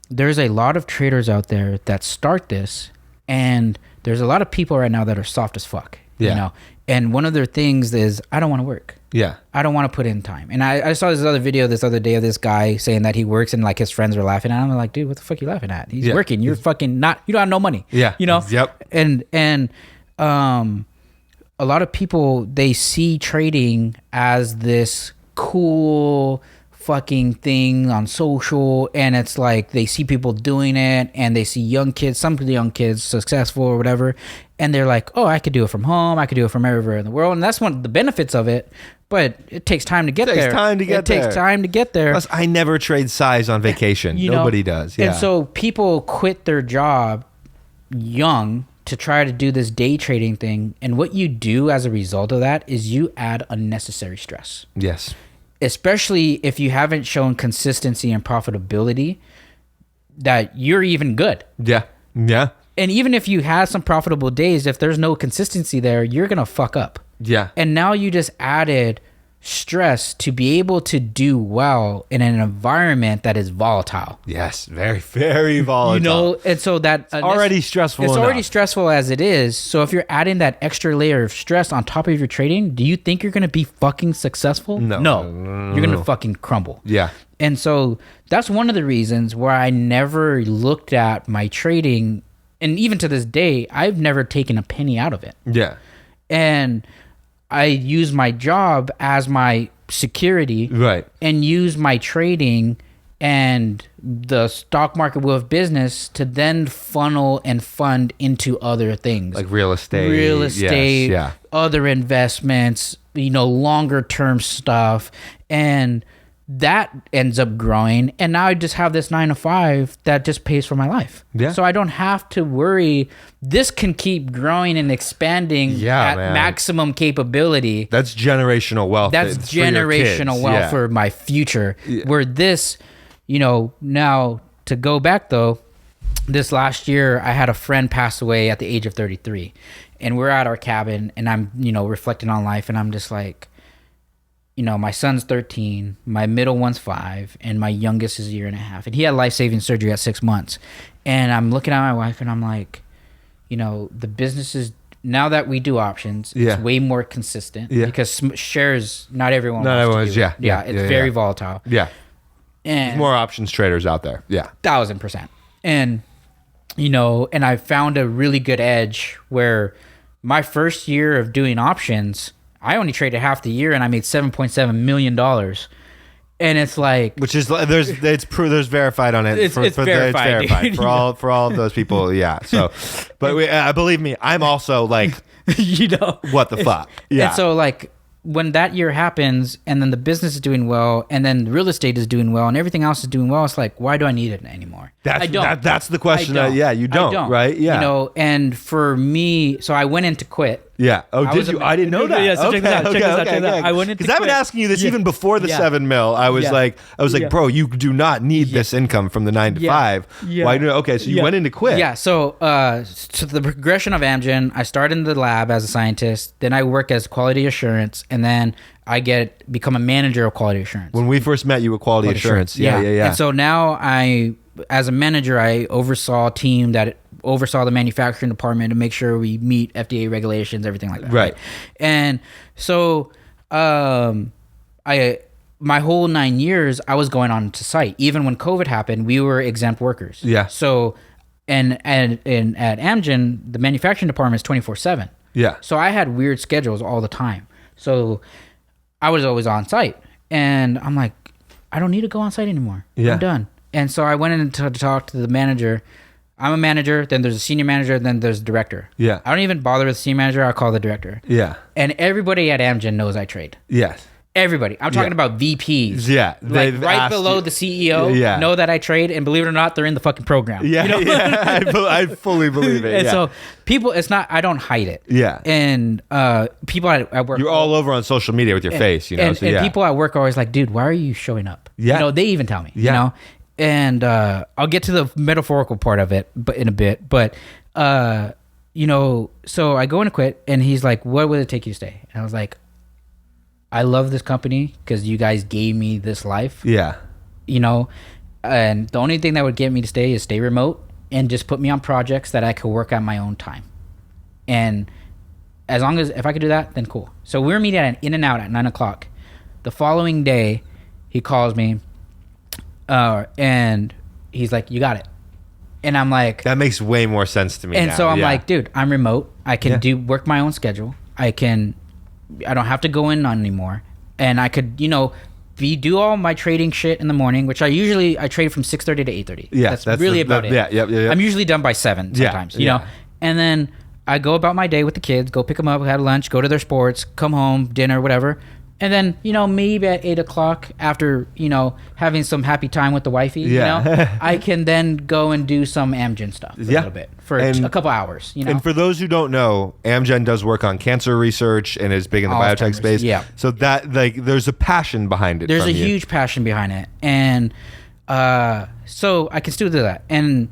there's a lot of traders out there that start this, and there's a lot of people right now that are soft as fuck. Yeah. And one of their things is, I don't want to work. Yeah. I don't want to put in time. And I saw this other video this other day of this guy saying that he works and like his friends are laughing at him. I'm like, dude, what the fuck are you laughing at? He's working. You're fucking not, you don't have no money. Yeah. Yep. And a lot of people, they see trading as this cool fucking thing on social, and it's like they see people doing it and they see some of the young kids successful or whatever, and they're like, oh, I could do it from home, I could do it from everywhere in the world. And that's one of the benefits of it, but it takes time to get there. It takes time to get there. Plus, I never trade size on vacation. Nobody does. Yeah. And so people quit their job young to try to do this day trading thing, and what you do as a result of that is you add unnecessary stress. Yes. Especially if you haven't shown consistency and profitability that you're even good. Yeah. Yeah. And even if you have some profitable days, if there's no consistency there, you're going to fuck up. Yeah. And now you just added stress to be able to do well in an environment that is volatile. Yes, very, very volatile. And so that already stressful. It's already stressful as it is. So if you're adding that extra layer of stress on top of your trading, do you think you're going to be fucking successful? No. You're going to fucking crumble. Yeah. And so that's one of the reasons where I never looked at my trading, and even to this day, I've never taken a penny out of it. Yeah. And I use my job as my security, right? And use my trading and the stock market wolf business to then funnel and fund into other things like real estate, yes, other investments, longer term stuff, and that ends up growing. And now I just have this 9 to 5 that just pays for my life. Yeah. So I don't have to worry. This can keep growing and expanding at maximum capability. That's generational wealth. That's generational wealth for my future. Yeah. Where this, now to go back though, this last year I had a friend pass away at the age of 33, and we're at our cabin, and I'm, reflecting on life, and I'm just like, my son's 13, my middle one's 5, and my youngest is a year and a half. And he had life-saving surgery at 6 months. And I'm looking at my wife, and I'm like, the business is now that we do options, Yeah. it's way more consistent. Yeah. Because shares, not everyone. Not wants to everyone do is, it. yeah. It's Yeah, very yeah. volatile. Yeah. And More options traders out there. Yeah. 1,000%. And and I found a really good edge where my first year of doing options, I only traded half the year and I made $7.7 million. And it's like, Which is there's verified on it. It's verified, dude. for all of those people. Yeah. So, but believe me, I'm also like, what the fuck? Yeah. And so like when that year happens and then the business is doing well and then real estate is doing well and everything else is doing well, it's like, why do I need it anymore? I don't. That's the question. I don't. You don't, I don't. right? Yeah. And for me, so I went in to quit. Yeah. Oh, I did was you? a- I didn't know that. Yeah, so check this out, check this out, check this out. I went in to because I've been quit. asking you this Yeah. even before the Yeah. 7 mil. I was Yeah. like, Yeah. bro, you do not need this income from the 9 to Yeah. 5. Yeah. Why? Okay, so you Yeah. went in to quit. Yeah. So the progression of AMGEN, I started in the lab as a scientist, then I work as quality assurance, and then I become a manager of quality assurance. When we first met, you were quality assurance. Yeah. And so now as a manager, I oversaw a team that oversaw the manufacturing department to make sure we meet FDA regulations, everything like that. Right. And so, my whole 9 years, I was going on to site. Even when COVID happened, we were exempt workers. Yeah. So, and at AMGEN, the manufacturing department is 24/7. Yeah. So I had weird schedules all the time. So I was always on site, and I'm like, I don't need to go on site anymore. Yeah. I'm done. And so I went in to talk to the manager. I'm a manager, then there's a senior manager, then there's a director. Yeah. I don't even bother with the senior manager. I call the director. Yeah. And everybody at AMGEN knows I trade. Yes. Everybody. I'm talking about VPs. Yeah. Like They've right asked below you- the CEO Yeah. know that I trade, and believe it or not, they're in the fucking program. Yeah. Yeah. I fully believe it. And yeah. so people, it's not, I don't hide it. Yeah. And people at work. You're all over on social media with your face, And, so and yeah. people at work are always like, dude, why are you showing up? Yeah. They even tell me, Yeah. And I'll get to the metaphorical part of it but in a bit. But, so I go in to quit, and he's like, what would it take you to stay? And I was like, I love this company because you guys gave me this life, Yeah. and the only thing that would get me to stay is stay remote and just put me on projects that I could work at my own time. And as long as, if I could do that, then cool. So we were meeting at In and Out at 9:00. The following day, he calls me, and he's like, you got it. And I'm like, That makes way more sense to me and now. so I'm Yeah. like, dude, I'm remote. I can Yeah. work my own schedule. I don't have to go in anymore. And I could, do all my trading shit in the morning, which I trade from 6:30 to 8:30. Yeah, that's really about it. Yeah. I'm usually done by 7 Yeah, sometimes, yeah. And then I go about my day with the kids, go pick them up, have lunch, go to their sports, come home, dinner, whatever. And then, maybe at 8:00 after, having some happy time with the wifey, Yeah. I can then go and do some AMGEN stuff for a Yeah. little bit for And- a couple hours, And for those who don't know, AMGEN does work on cancer research and is big in the biotech Alzheimer's, space. yeah. So that there's a passion behind it. There's from a you. huge passion behind it. And so I can still do that. And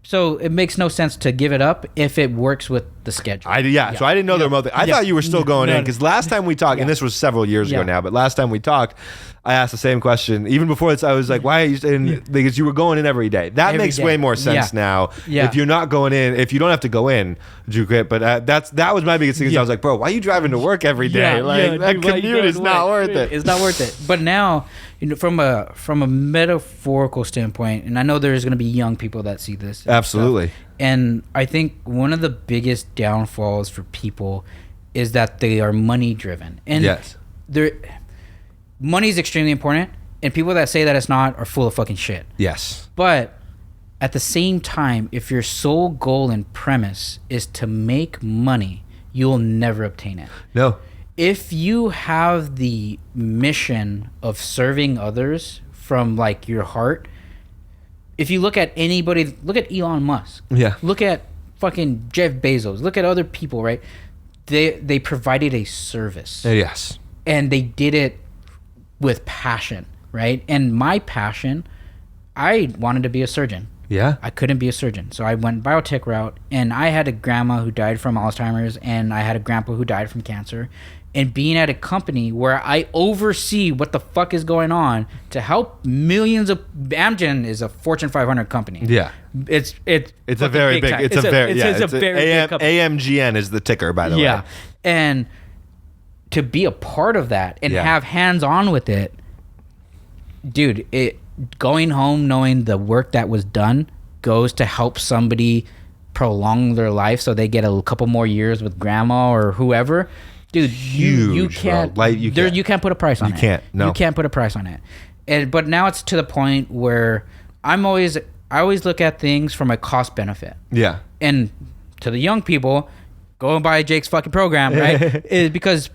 so it makes no sense to give it up if it works with the schedule. So I didn't know the remote thing. I thought you were still going in No. because last time we talked, and this was several years ago Yeah. now, but last time we talked, I asked the same question. Even before this, I was like, why are you staying? Because you were going in every day. That Every makes day. way more sense Yeah. now. Yeah. If you're not going in, if you don't have to go in, you quit. But that was my biggest thing. Is I was like, bro, why are you driving to work every day? That commute is not worth it. It's not worth it. But now, from a metaphorical standpoint, and I know there's going to be young people that see this. and Absolutely. stuff, and I think one of the biggest downfalls for people is that they are money driven. And Yes. money is extremely important, and people that say that it's not are full of fucking shit. Yes. But at the same time, if your sole goal and premise is to make money, you will never obtain it. No. If you have the mission of serving others from like your heart, if you look at anybody, look at Elon Musk. Yeah. Look at fucking Jeff Bezos. Look at other people, right? They provided a service. Yes. And they did it with passion, right? And my passion, I wanted to be a surgeon. Yeah. I couldn't be a surgeon. So I went biotech route, and I had a grandma who died from Alzheimer's, and I had a grandpa who died from cancer. and being at a company where I oversee what the fuck is going on to help millions of AMGEN is a Fortune 500 company. Yeah. It's a very big. time. It's a very big company. AMGN is the ticker, by the way. Yeah, and to be a part of that and have hands on with it, dude. Going home knowing the work that was done goes to help somebody prolong their life so they get a couple more years with grandma or whoever. Dude, you can't. Like you can't put a price on it. You can't. No. You can't put a price on it. But now it's to the point where I always look at things from a cost benefit. Yeah. And to the young people, go and buy Jake's fucking program, right? Is because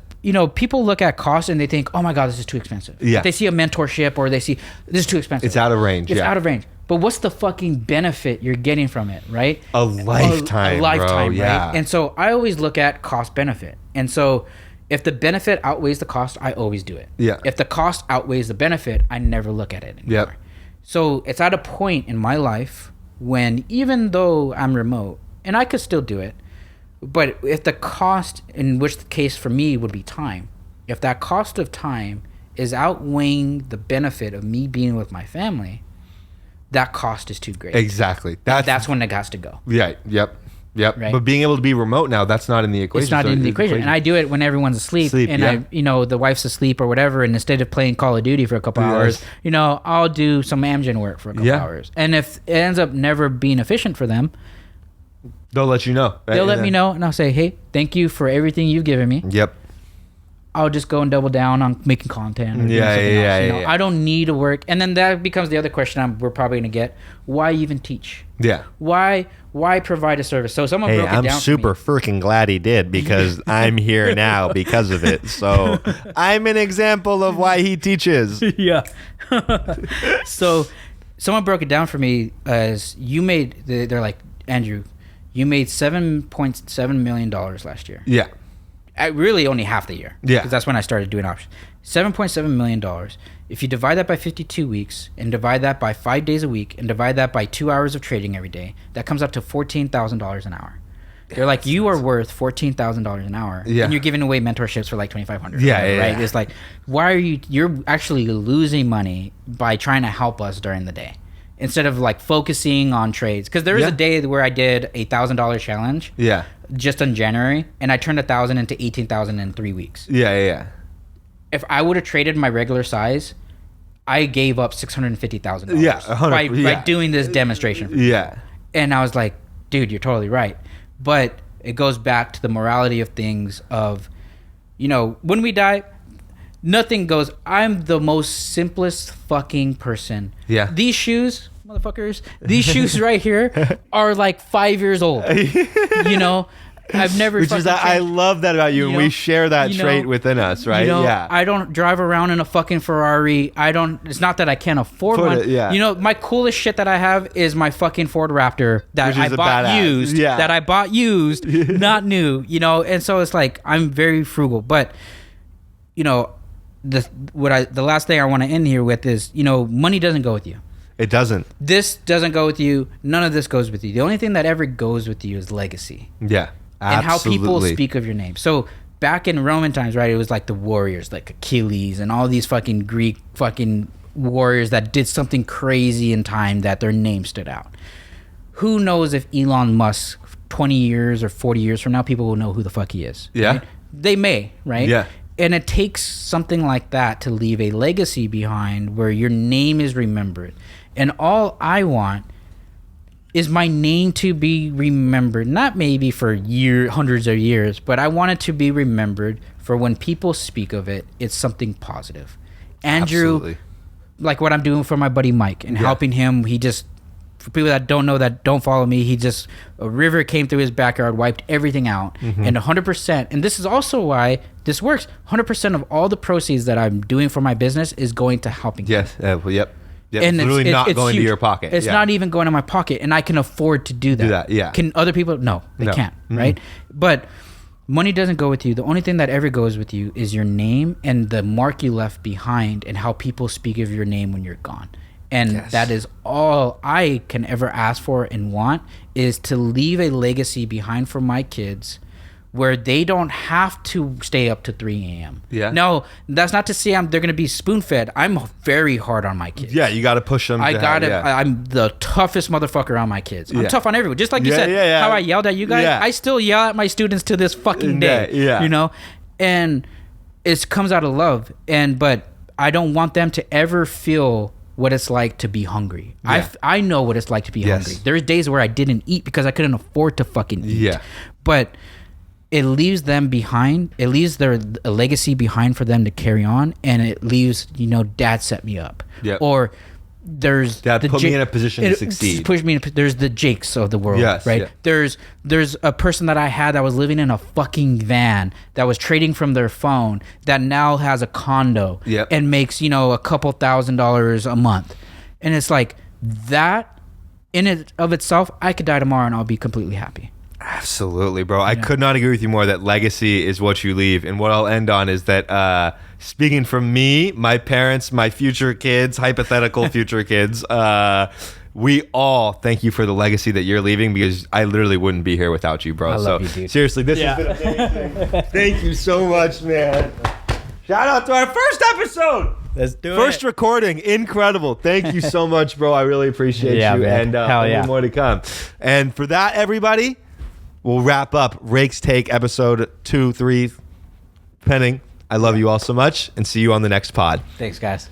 people look at cost and they think, oh my god, this is too expensive. Yeah. They see a mentorship or they see this is too expensive. It's out of range. It's out of range. But what's the fucking benefit you're getting from it, right? A lifetime, a lifetime, bro. right? Yeah. And so I always look at cost benefit. And so if the benefit outweighs the cost, I always do it. Yeah. If the cost outweighs the benefit, I never look at it anymore. Yep. So it's at a point in my life when even though I'm remote, and I could still do it, but if the cost, in which the case for me would be time, if that cost of time is outweighing the benefit of me being with my family, that cost is too great. Exactly. That's when it has to go. Yeah. Yep. Right? But being able to be remote now, that's not in the equation. It's not in the equation. And I do it when everyone's asleep and the wife's asleep or whatever. And instead of playing Call of Duty for a couple hours, I'll do some AMGEN work for a couple hours. And if it ends up never being efficient for them, they'll let you know. Right? They'll let me know. And I'll say, hey, thank you for everything you've given me. Yep. I'll just go and double down on making content. Or doing something else, I don't need to work. And then that becomes the other question we're probably going to get. Why even teach? Yeah. Why provide a service? So someone broke it down. I'm super freaking glad he did because I'm here now because of it. So I'm an example of why he teaches. Yeah. So someone broke it down for me as they're like, Andrew, you made $7.7 million last year. Yeah. Really only half the year. Yeah. Because that's when I started doing options. $7.7 million. If you divide that by 52 weeks and divide that by 5 days a week and divide that by 2 hours of trading every day, that comes up to $14,000 an hour. They're like, you are worth $14,000 an hour. Yeah. And you're giving away mentorships for like $2,500. Yeah, right? yeah. It's like, why are you're actually losing money by trying to help us during the day instead of like focusing on trades. Because there was a day where I did a $1,000 challenge. Yeah. Just in January, and I turned 1,000 into 18,000 in 3 weeks. Yeah. If I would have traded my regular size, I gave up $650,000. Yeah, 100%. By doing this demonstration. Yeah. And I was like, dude, you're totally right. But it goes back to the morality of things of, when we die, nothing goes. I'm the most simplest fucking person. Yeah. These shoes, motherfuckers, these shoes right here are like 5 years old. I've never. Which is I love that about you, and we share that trait within us, right? Yeah. I don't drive around in a fucking Ferrari. It's not that I can't afford one. Yeah. My coolest shit that I have is my fucking Ford Raptor that I bought used. Yeah. That I bought used, not new. And so it's like I'm very frugal, but the last thing I want to end here with is money doesn't go with you. It doesn't. This doesn't go with you. None of this goes with you. The only thing that ever goes with you is legacy. Yeah. And how people speak of your name. So back in Roman times, right, it was like the warriors, like Achilles and all these fucking Greek fucking warriors that did something crazy in time that their name stood out. Who knows if Elon Musk 20 years or 40 years from now, people will know who the fuck he is. Yeah. Right? They may, right? Yeah. And it takes something like that to leave a legacy behind where your name is remembered. And all I want is my name to be remembered, not maybe for hundreds of years, but I want it to be remembered for when people speak of it, it's something positive. Andrew, Absolutely. Like what I'm doing for my buddy Mike and helping him, for people that don't know, that don't follow me, a river came through his backyard, wiped everything out, and 100%, and this is also why this works, 100% of all the proceeds that I'm doing for my business is going to helping him. Yes. Yep. And it's really not going huge. to your pocket. It's not even going to my pocket, and I can afford to do that. Yeah. Can other people? No, they can't. Right? But money doesn't go with you. The only thing that ever goes with you is your name and the mark you left behind, and how people speak of your name when you're gone. And that is all I can ever ask for and want, is to leave a legacy behind for my kids where they don't have to stay up to 3 a.m. Yeah. No, that's not to say they're going to be spoon fed. I'm very hard on my kids. Yeah, you got to push them. I'm the toughest motherfucker on my kids. I'm tough on everyone. Just like you said, how I yelled at you guys, I still yell at my students to this fucking day. Yeah. You know? And it comes out of love. But I don't want them to ever feel what it's like to be hungry. Yeah. I know what it's like to be hungry. There's days where I didn't eat because I couldn't afford to fucking eat. Yeah. But it leaves them behind. It leaves a legacy behind for them to carry on, and it leaves, dad set me up. Yep. Or there's Dad put me in a position to succeed. There's the Jakes of the world, right? Yeah. There's a person that I had that was living in a fucking van that was trading from their phone that now has a condo and makes a couple $1,000s a month, and it's like that in it of itself. I could die tomorrow and I'll be completely happy. Absolutely, bro. I could not agree with you more that legacy is what you leave. And what I'll end on is that speaking from me, my parents, my future kids, hypothetical future kids, we all thank you for the legacy that you're leaving, because I literally wouldn't be here without you, bro. I love you, dude. Seriously, this has been amazing. Thank you so much, man. Shout out to our first episode. Let's do First recording, incredible. Thank you so much, bro. I really appreciate you. Man. And more to come. And for that, everybody, we'll wrap up Rake's Take episode 2, 3, pending. I love you all so much, and see you on the next pod. Thanks, guys.